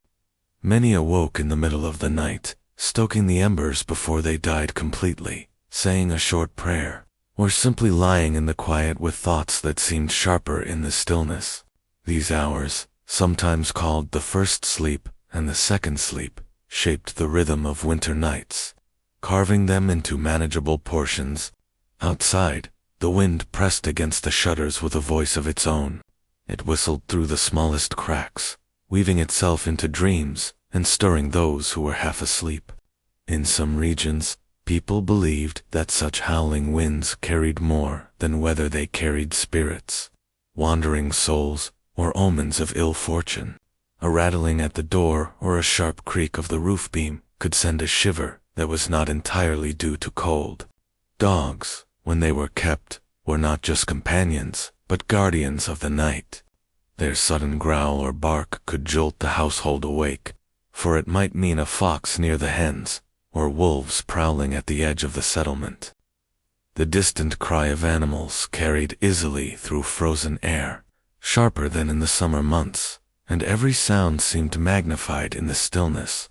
A: Many awoke in the middle of the night, stoking the embers before they died completely, saying a short prayer, or simply lying in the quiet with thoughts that seemed sharper in the stillness. These hours, sometimes called the first sleep and the second sleep, shaped the rhythm of winter nights, carving them into manageable portions. Outside, the wind pressed against the shutters with a voice of its own. It whistled through the smallest cracks, weaving itself into dreams and stirring those who were half asleep. In some regions, people believed that such howling winds carried more than whether they carried spirits, wandering souls, or omens of ill fortune. A rattling at the door or a sharp creak of the roof beam could send a shiver that was not entirely due to cold. Dogs, when they were kept, were not just companions, but guardians of the night. Their sudden growl or bark could jolt the household awake, for it might mean a fox near the hens, or wolves prowling at the edge of the settlement. The distant cry of animals carried easily through frozen air, sharper than in the summer months, and every sound seemed magnified in the stillness.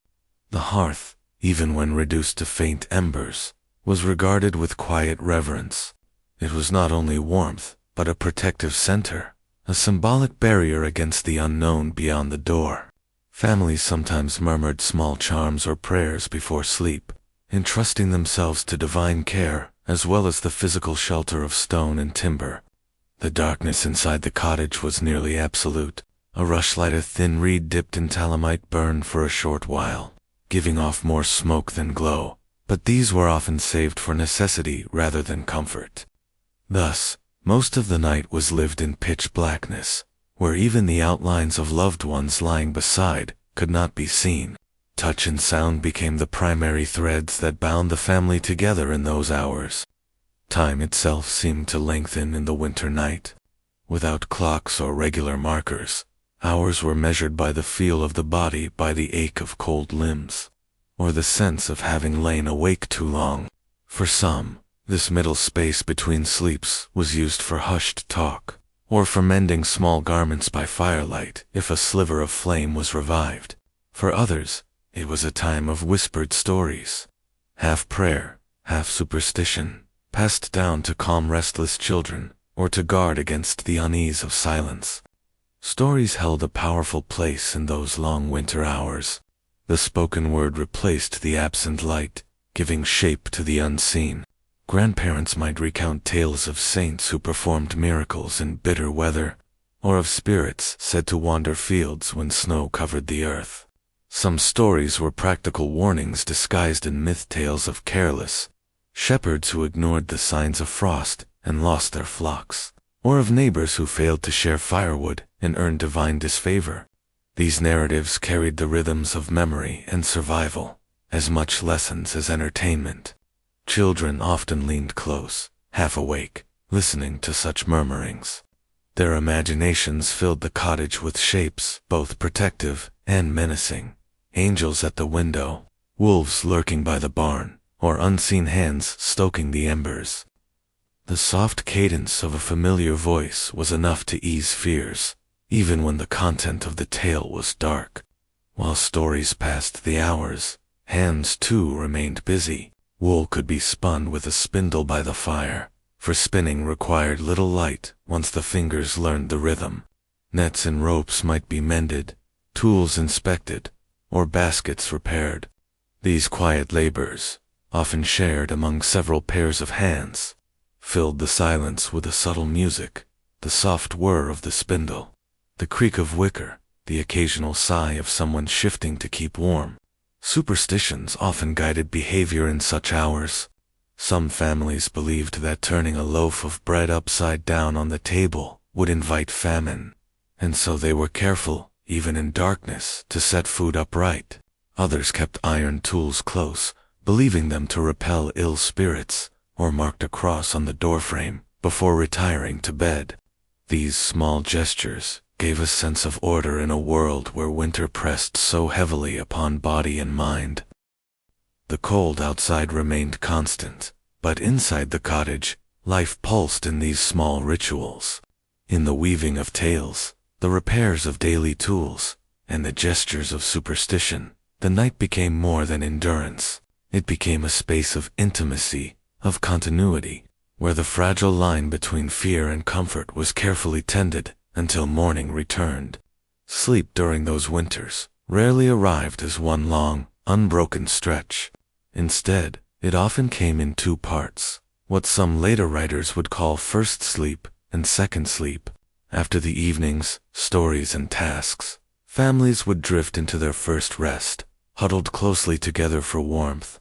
A: The hearth, even when reduced to faint embers, was regarded with quiet reverence. It was not only warmth, but a protective center, a symbolic barrier against the unknown beyond the door. Families sometimes murmured small charms or prayers before sleep, entrusting themselves to divine care as well as the physical shelter of stone and timber. The darkness inside the cottage was nearly absolute. A rushlight of thin reed dipped in talamite burned for a short while, giving off more smoke than glow, but these were often saved for necessity rather than comfort. Thus, most of the night was lived in pitch blackness, where even the outlines of loved ones lying beside could not be seen. Touch and sound became the primary threads that bound the family together in those hours. Time itself seemed to lengthen in the winter night. Without clocks or regular markers, hours were measured by the feel of the body, by the ache of cold limbs, or the sense of having lain awake too long. For some, this middle space between sleeps was used for hushed talk, or for mending small garments by firelight if a sliver of flame was revived. For others, it was a time of whispered stories, half prayer, half superstition, passed down to calm restless children, or to guard against the unease of silence. Stories held a powerful place in those long winter hours. The spoken word replaced the absent light, giving shape to the unseen. Grandparents might recount tales of saints who performed miracles in bitter weather, or of spirits said to wander fields when snow covered the earth. Some stories were practical warnings disguised in myth tales of careless shepherds who ignored the signs of frost and lost their flocks, or of neighbors who failed to share firewood and earned divine disfavor. These narratives carried the rhythms of memory and survival, as much lessons as entertainment. Children often leaned close, half awake, listening to such murmurings. Their imaginations filled the cottage with shapes both protective and menacing. Angels at the window, wolves lurking by the barn, or unseen hands stoking the embers. The soft cadence of a familiar voice was enough to ease fears, even when the content of the tale was dark. While stories passed the hours, hands too remained busy. Wool could be spun with a spindle by the fire, for spinning required little light once the fingers learned the rhythm. Nets and ropes might be mended, tools inspected, or baskets repaired. These quiet labors, often shared among several pairs of hands, filled the silence with a subtle music, the soft whir of the spindle, the creak of wicker, the occasional sigh of someone shifting to keep warm. Superstitions often guided behavior in such hours. Some families believed that turning a loaf of bread upside down on the table would invite famine, and so they were careful, even in darkness, to set food upright. Others kept iron tools close, believing them to repel ill spirits, or marked a cross on the doorframe before retiring to bed. These small gestures gave a sense of order in a world where winter pressed so heavily upon body and mind. The cold outside remained constant, but inside the cottage, life pulsed in these small rituals. In the weaving of tales, the repairs of daily tools, and the gestures of superstition, the night became more than endurance. It became a space of intimacy, of continuity, where the fragile line between fear and comfort was carefully tended until morning returned. Sleep during those winters rarely arrived as one long, unbroken stretch. Instead, it often came in two parts, what some later writers would call first sleep and second sleep. After the evenings, stories, and tasks, families would drift into their first rest, huddled closely together for warmth.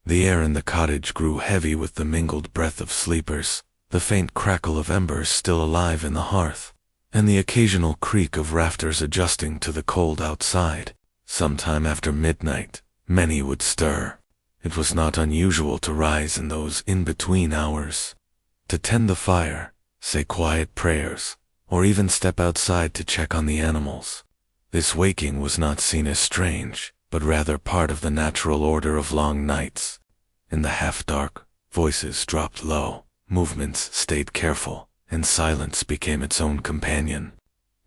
A: The air in the cottage grew heavy with the mingled breath of sleepers, the faint crackle of embers still alive in the hearth, and the occasional creak of rafters adjusting to the cold outside. Sometime after midnight, many would stir. It was not unusual to rise in those in-between hours, to tend the fire, say quiet prayers, or even step outside to check on the animals. This waking was not seen as strange, but rather part of the natural order of long nights. In the half-dark, voices dropped low, movements stayed careful, and silence became its own companion.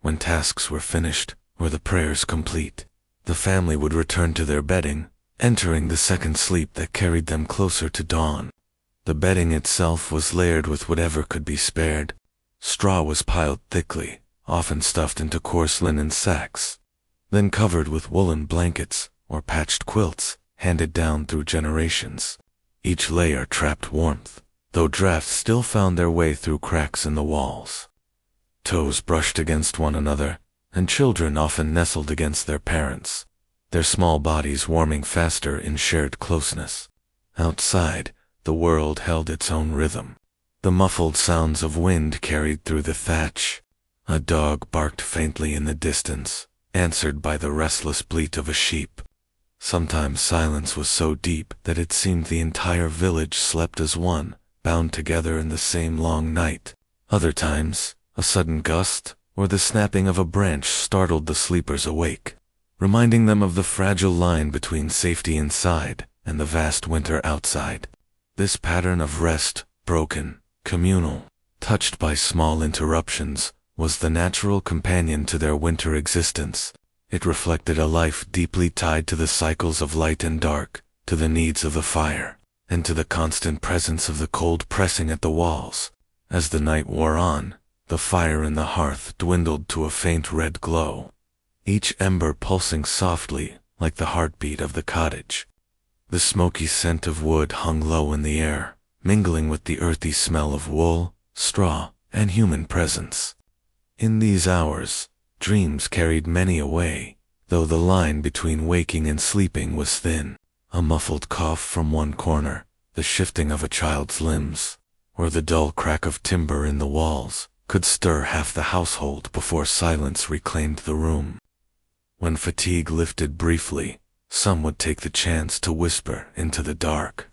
A: When tasks were finished, or the prayers complete, the family would return to their bedding, entering the second sleep that carried them closer to dawn. The bedding itself was layered with whatever could be spared. Straw was piled thickly, often stuffed into coarse linen sacks, then covered with woolen blankets or patched quilts handed down through generations. Each layer trapped warmth, though drafts still found their way through cracks in the walls. Toes brushed against one another, and children often nestled against their parents, their small bodies warming faster in shared closeness. Outside, the world held its own rhythm. The muffled sounds of wind carried through the thatch. A dog barked faintly in the distance, answered by the restless bleat of a sheep. Sometimes silence was so deep that it seemed the entire village slept as one, bound together in the same long night. Other times, a sudden gust or the snapping of a branch startled the sleepers awake, reminding them of the fragile line between safety inside and the vast winter outside. This pattern of rest, broken, communal, touched by small interruptions, was the natural companion to their winter existence. It reflected a life deeply tied to the cycles of light and dark, to the needs of the fire, and to the constant presence of the cold pressing at the walls. As the night wore on, the fire in the hearth dwindled to a faint red glow, each ember pulsing softly like the heartbeat of the cottage. The smoky scent of wood hung low in the air, mingling with the earthy smell of wool, straw, and human presence. In these hours, dreams carried many away, though the line between waking and sleeping was thin. A muffled cough from one corner, the shifting of a child's limbs, or the dull crack of timber in the walls, could stir half the household before silence reclaimed the room. When fatigue lifted briefly, some would take the chance to whisper into the dark.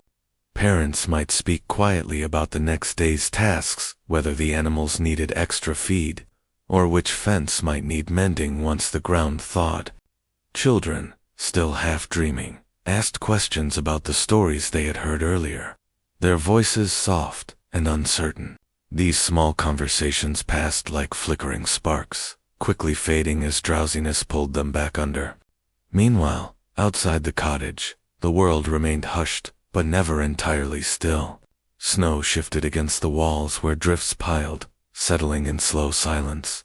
A: Parents might speak quietly about the next day's tasks, whether the animals needed extra feed, or which fence might need mending once the ground thawed. Children, still half dreaming, asked questions about the stories they had heard earlier, their voices soft and uncertain. These small conversations passed like flickering sparks, quickly fading as drowsiness pulled them back under. Meanwhile, outside the cottage, the world remained hushed, but never entirely still. Snow shifted against the walls where drifts piled, settling in slow silence.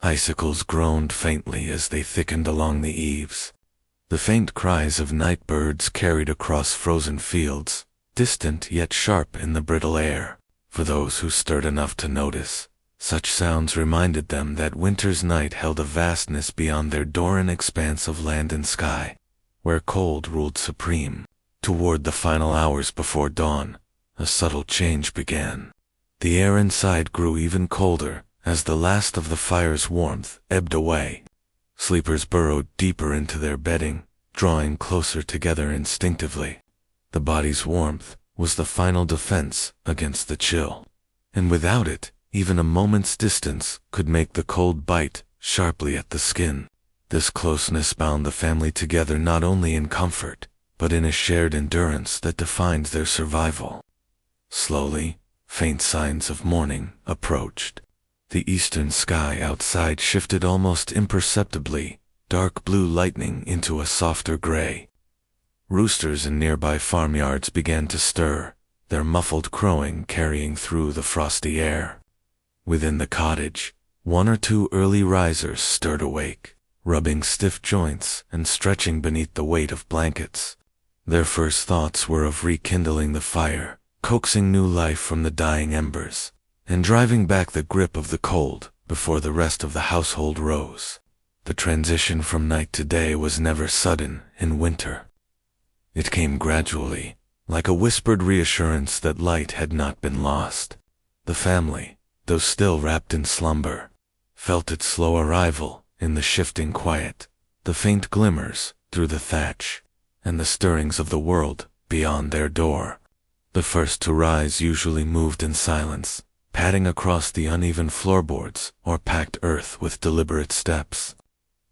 A: Icicles groaned faintly as they thickened along the eaves. The faint cries of night birds carried across frozen fields, distant yet sharp in the brittle air. For those who stirred enough to notice, such sounds reminded them that winter's night held a vastness beyond their Doran expanse of land and sky, where cold ruled supreme. Toward the final hours before dawn, a subtle change began. The air inside grew even colder as the last of the fire's warmth ebbed away. Sleepers burrowed deeper into their bedding, drawing closer together instinctively. The body's warmth was the final defense against the chill, and without it, even a moment's distance could make the cold bite sharply at the skin. This closeness bound the family together not only in comfort, but in a shared endurance that defined their survival. Slowly, faint signs of morning approached. The eastern sky outside shifted almost imperceptibly, dark blue lightening into a softer gray. Roosters in nearby farmyards began to stir, their muffled crowing carrying through the frosty air. Within the cottage, one or two early risers stirred awake, rubbing stiff joints and stretching beneath the weight of blankets. Their first thoughts were of rekindling the fire, coaxing new life from the dying embers, and driving back the grip of the cold before the rest of the household rose. The transition from night to day was never sudden in winter. It came gradually, like a whispered reassurance that light had not been lost. The family, though still wrapped in slumber, felt its slow arrival in the shifting quiet, the faint glimmers through the thatch, and the stirrings of the world beyond their door. The first to rise usually moved in silence, padding across the uneven floorboards or packed earth with deliberate steps.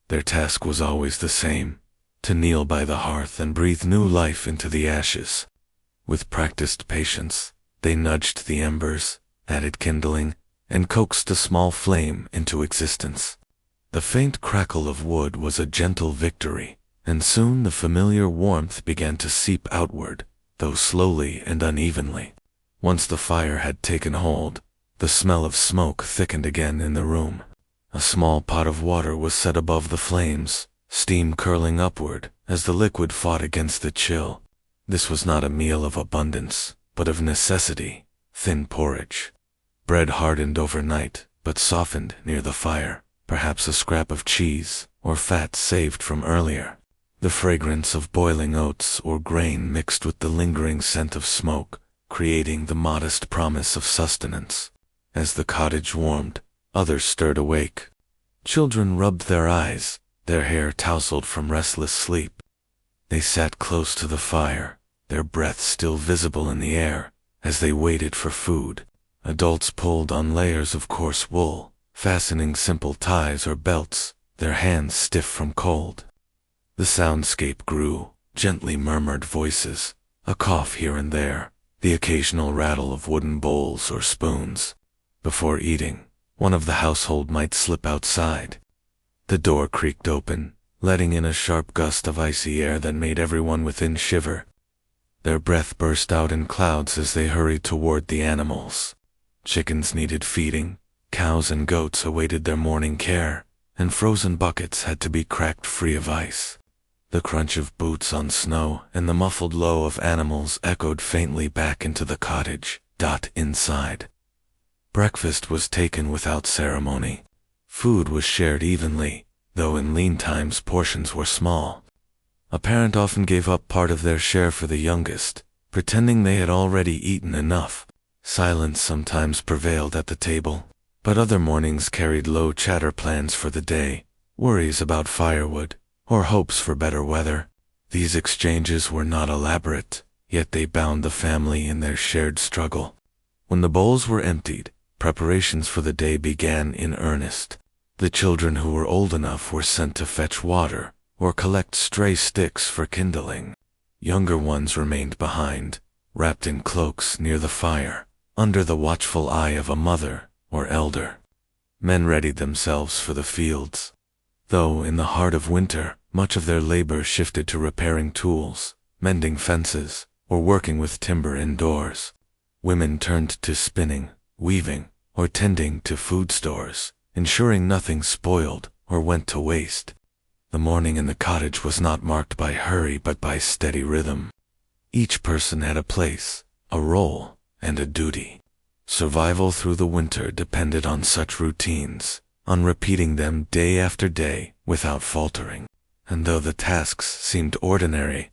A: Their task was always the same: to kneel by the hearth and breathe new life into the ashes. With practiced patience, they nudged the embers, added kindling, and coaxed a small flame into existence. The faint crackle of wood was a gentle victory, and soon the familiar warmth began to seep outward, though slowly and unevenly. Once the fire had taken hold, the smell of smoke thickened again in the room. A small pot of water was set above the flames, steam curling upward as the liquid fought against the chill. This was not a meal of abundance, but of necessity: thin porridge. Bread hardened overnight, but softened near the fire, perhaps a scrap of cheese or fat saved from earlier. The fragrance of boiling oats or grain mixed with the lingering scent of smoke, creating the modest promise of sustenance. As the cottage warmed, others stirred awake. Children rubbed their eyes, their hair tousled from restless sleep. They sat close to the fire, their breath still visible in the air, as they waited for food. Adults pulled on layers of coarse wool, fastening simple ties or belts, their hands stiff from cold. The soundscape grew, gently murmured voices, a cough here and there, the occasional rattle of wooden bowls or spoons. Before eating, one of the household might slip outside. The door creaked open, letting in a sharp gust of icy air that made everyone within shiver. Their breath burst out in clouds as they hurried toward the animals. Chickens needed feeding, cows and goats awaited their morning care, and frozen buckets had to be cracked free of ice. The crunch of boots on snow and the muffled low of animals echoed faintly back into the cottage. Inside. Breakfast was taken without ceremony. Food was shared evenly, though in lean times portions were small. A parent often gave up part of their share for the youngest, pretending they had already eaten enough. Silence sometimes prevailed at the table, but other mornings carried low chatter plans for the day, worries about firewood, or hopes for better weather. These exchanges were not elaborate, yet they bound the family in their shared struggle. When the bowls were emptied, preparations for the day began in earnest. The children who were old enough were sent to fetch water or collect stray sticks for kindling. Younger ones remained behind, wrapped in cloaks near the fire, under the watchful eye of a mother or elder. Men readied themselves for the fields. Though in the heart of winter, much of their labor shifted to repairing tools, mending fences, or working with timber indoors. Women turned to spinning, weaving, or tending to food stores, ensuring nothing spoiled or went to waste. The morning in the cottage was not marked by hurry but by steady rhythm. Each person had a place, a role, and a duty. Survival through the winter depended on such routines, on repeating them day after day without faltering. And though the tasks seemed ordinary,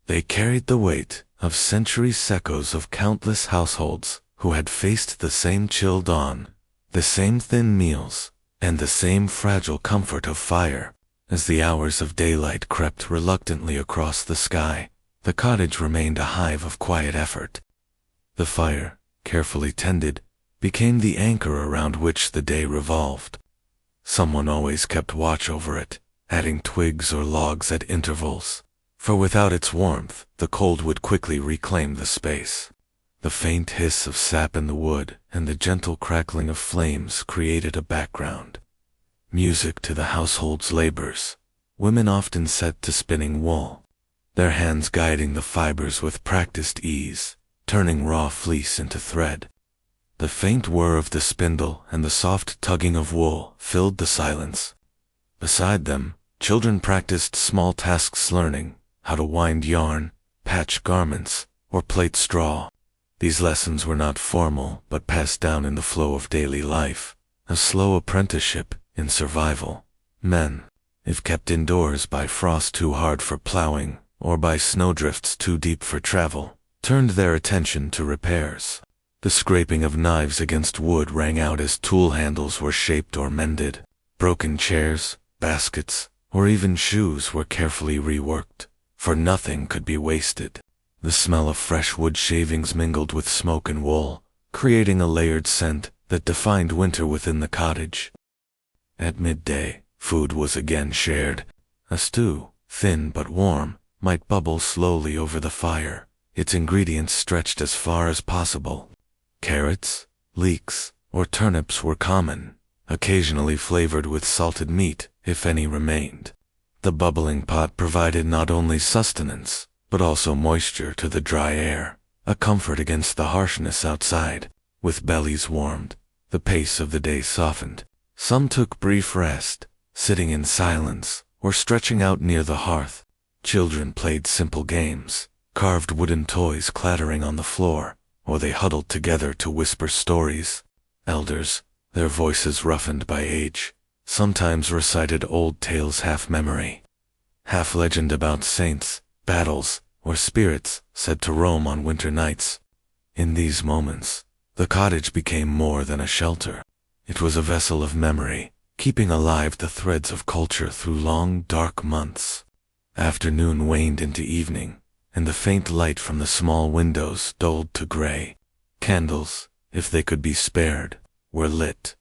A: they carried the weight of centuries' echoes of countless households who had faced the same chill dawn, the same thin meals, and the same fragile comfort of fire. As the hours of daylight crept reluctantly across the sky, the cottage remained a hive of quiet effort. The fire, carefully tended, became the anchor around which the day revolved. Someone always kept watch over it, adding twigs or logs at intervals, for without its warmth, the cold would quickly reclaim the space. The faint hiss of sap in the wood and the gentle crackling of flames created a background. Music to the household's labors. Women often set to spinning wool, their hands guiding the fibers with practiced ease, turning raw fleece into thread. The faint whir of the spindle and the soft tugging of wool filled the silence. Beside them, children practiced small tasks, learning how to wind yarn, patch garments, or plait straw. These lessons were not formal but passed down in the flow of daily life, a slow apprenticeship in survival. Men, if kept indoors by frost too hard for plowing or by snowdrifts too deep for travel, turned their attention to repairs. The scraping of knives against wood rang out as tool handles were shaped or mended. Broken chairs, baskets, or even shoes were carefully reworked, for nothing could be wasted. The smell of fresh wood shavings mingled with smoke and wool, creating a layered scent that defined winter within the cottage. At midday, food was again shared. A stew, thin but warm, might bubble slowly over the fire, its ingredients stretched as far as possible. Carrots, leeks, or turnips were common, occasionally flavored with salted meat, if any remained. The bubbling pot provided not only sustenance, but also moisture to the dry air, a comfort against the harshness outside. With bellies warmed, the pace of the day softened. Some took brief rest, sitting in silence, or stretching out near the hearth. Children played simple games, carved wooden toys clattering on the floor, or they huddled together to whisper stories. Elders, their voices roughened by age, sometimes recited old tales half memory, half legend about saints, battles, or spirits said to roam on winter nights. In these moments, the cottage became more than a shelter. It was a vessel of memory, keeping alive the threads of culture through long, dark months. Afternoon waned into evening, and the faint light from the small windows dulled to gray. Candles, if they could be spared, were lit.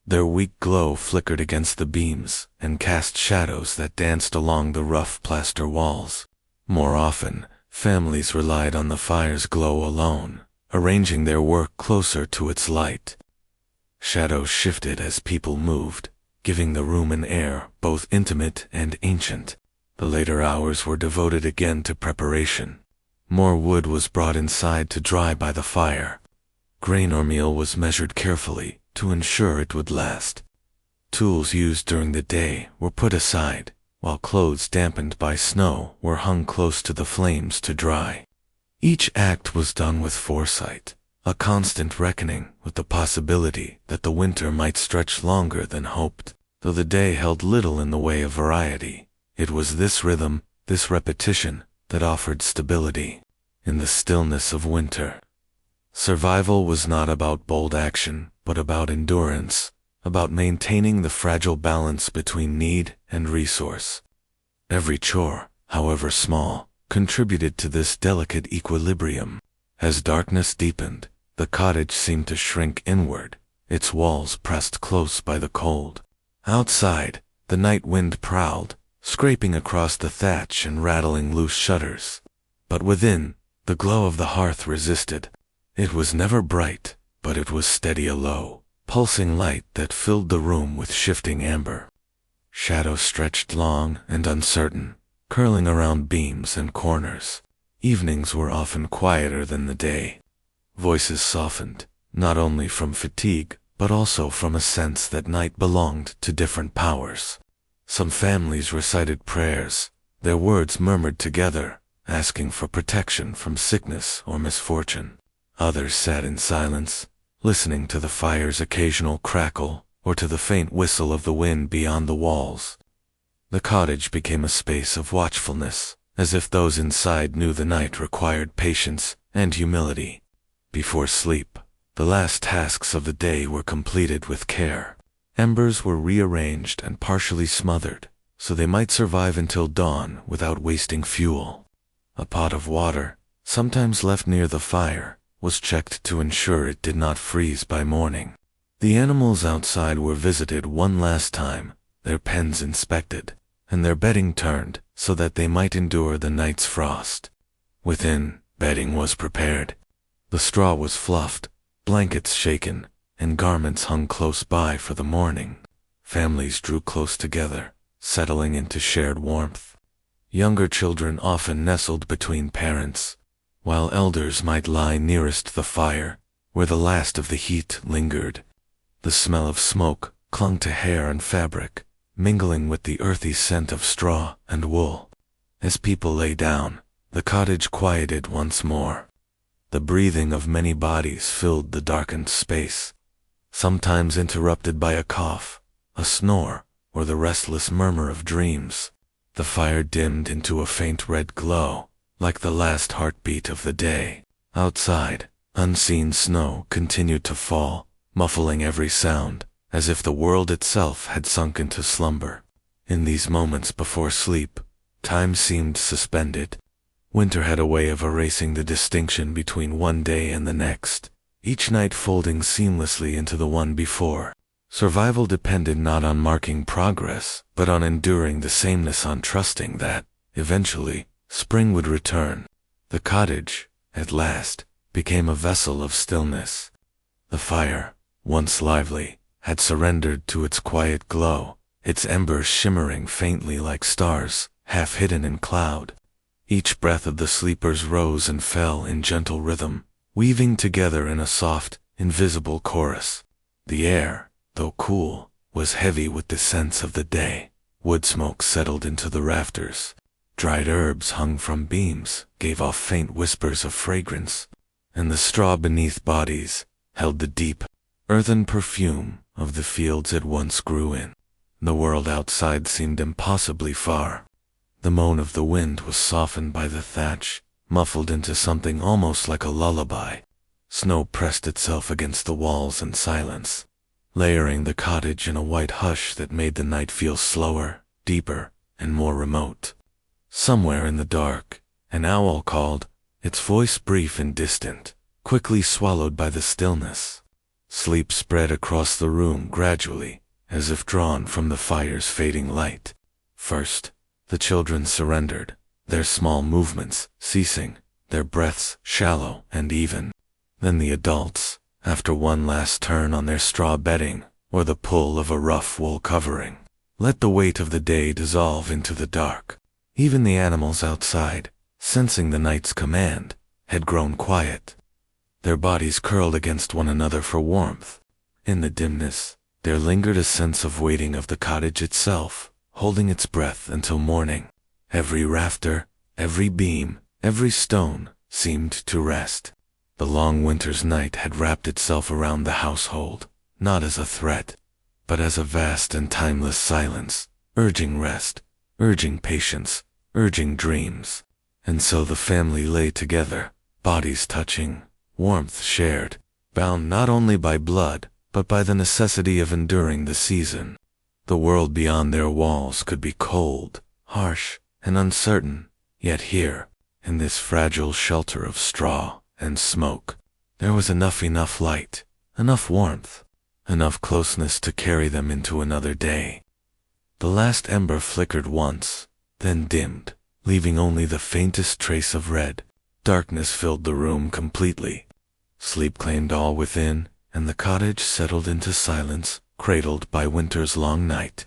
A: Their weak glow flickered against the beams and cast shadows that danced along the rough plaster walls. More often, families relied on the fire's glow alone, arranging their work closer to its light. Shadows shifted as people moved, giving the room an air both intimate and ancient. The later hours were devoted again to preparation. More wood was brought inside to dry by the fire. Grain or meal was measured carefully to ensure it would last. Tools used during the day were put aside, while clothes dampened by snow were hung close to the flames to dry. Each act was done with foresight, a constant reckoning with the possibility that the winter might stretch longer than hoped. Though the day held little in the way of variety, it was this rhythm, this repetition, that offered stability. In the stillness of winter, survival was not about bold action, but about endurance, about maintaining the fragile balance between need and resource. Every chore, however small, contributed to this delicate equilibrium. As darkness deepened, the cottage seemed to shrink inward, its walls pressed close by the cold. Outside, the night wind prowled, scraping across the thatch and rattling loose shutters. But within, the glow of the hearth resisted. It was never bright, but it was steady aglow, pulsing light that filled the room with shifting amber. Shadows stretched long and uncertain, curling around beams and corners. Evenings were often quieter than the day. Voices softened, not only from fatigue, but also from a sense that night belonged to different powers. Some families recited prayers, their words murmured together, asking for protection from sickness or misfortune. Others sat in silence, listening to the fire's occasional crackle or to the faint whistle of the wind beyond the walls. The cottage became a space of watchfulness, as if those inside knew the night required patience and humility. Before sleep, the last tasks of the day were completed with care. Embers were rearranged and partially smothered, so they might survive until dawn without wasting fuel. A pot of water, sometimes left near the fire, was checked to ensure it did not freeze by morning. The animals outside were visited one last time, their pens inspected, and their bedding turned so that they might endure the night's frost. Within, bedding was prepared. The straw was fluffed, blankets shaken, and garments hung close by for the morning. Families drew close together, settling into shared warmth. Younger children often nestled between parents, while elders might lie nearest the fire, where the last of the heat lingered. The smell of smoke clung to hair and fabric, mingling with the earthy scent of straw and wool. As people lay down, the cottage quieted once more. The breathing of many bodies filled the darkened space, sometimes interrupted by a cough, a snore, or the restless murmur of dreams. The fire dimmed into a faint red glow, like the last heartbeat of the day. Outside, unseen snow continued to fall, muffling every sound, as if the world itself had sunk into slumber. In these moments before sleep, time seemed suspended. Winter had a way of erasing the distinction between one day and the next, each night folding seamlessly into the one before. Survival depended not on marking progress, but on enduring the sameness, on trusting that, eventually, spring would return. The cottage, at last, became a vessel of stillness. The fire, once lively, had surrendered to its quiet glow, its embers shimmering faintly like stars, half hidden in cloud. Each breath of the sleepers rose and fell in gentle rhythm, weaving together in a soft, invisible chorus. The air, though cool, was heavy with the scents of the day. Wood smoke settled into the rafters. Dried herbs hung from beams, gave off faint whispers of fragrance, and the straw beneath bodies held the deep, earthen perfume of the fields it once grew in. The world outside seemed impossibly far. The moan of the wind was softened by the thatch, muffled into something almost like a lullaby. Snow pressed itself against the walls in silence, layering the cottage in a white hush that made the night feel slower, deeper, and more remote. Somewhere in the dark, an owl called, its voice brief and distant, quickly swallowed by the stillness. Sleep spread across the room gradually, as if drawn from the fire's fading light. First, the children surrendered, their small movements ceasing, their breaths shallow and even. Then the adults, after one last turn on their straw bedding, or the pull of a rough wool covering, let the weight of the day dissolve into the dark. Even the animals outside, sensing the night's command, had grown quiet. Their bodies curled against one another for warmth. In the dimness, there lingered a sense of waiting of the cottage itself, holding its breath until morning. Every rafter, every beam, every stone seemed to rest. The long winter's night had wrapped itself around the household, not as a threat, but as a vast and timeless silence, urging rest, urging patience, urging dreams. And so the family lay together, bodies touching, warmth shared, bound not only by blood, but by the necessity of enduring the season. The world beyond their walls could be cold, harsh, and uncertain, yet here, in this fragile shelter of straw and smoke, there was enough light, enough warmth, enough closeness to carry them into another day. The last ember flickered once, then dimmed, leaving only the faintest trace of red. Darkness filled the room completely. Sleep claimed all within, and the cottage settled into silence, cradled by winter's long night.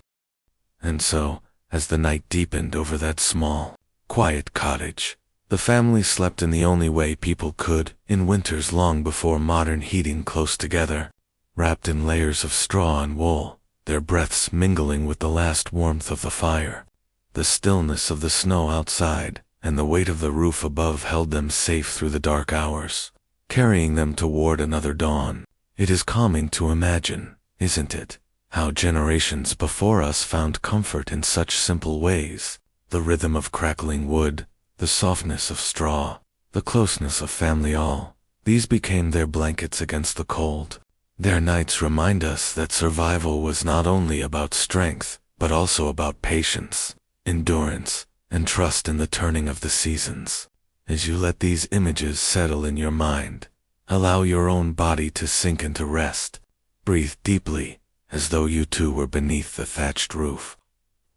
A: And so, as the night deepened over that small, quiet cottage, the family slept in the only way people could in winters long before modern heating close together, wrapped in layers of straw and wool, their breaths mingling with the last warmth of the fire. The stillness of the snow outside and the weight of the roof above held them safe through the dark hours, carrying them toward another dawn. It is calming to imagine, isn't it, how generations before us found comfort in such simple ways. The rhythm of crackling wood, the softness of straw, the closeness of family, all these became their blankets against the cold. Their nights remind us that survival was not only about strength, but also about patience, endurance, and trust in the turning of the seasons. As you let these images settle in your mind, allow your own body to sink into rest. Breathe deeply, as though you too were beneath the thatched roof,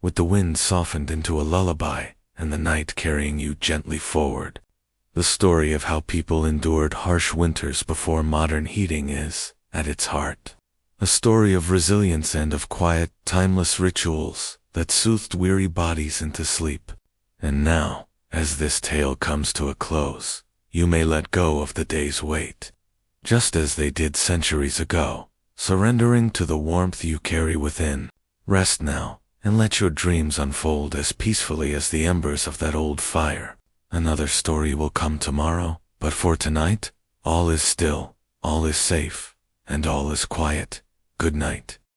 A: with the wind softened into a lullaby and the night carrying you gently forward. The story of how people endured harsh winters before modern heating is, at its heart, a story of resilience and of quiet, timeless rituals that soothed weary bodies into sleep. And now, as this tale comes to a close, you may let go of the day's weight, just as they did centuries ago, surrendering to the warmth you carry within. Rest now, and let your dreams unfold as peacefully as the embers of that old fire. Another story will come tomorrow, but for tonight, all is still, all is safe, and all is quiet. Good night.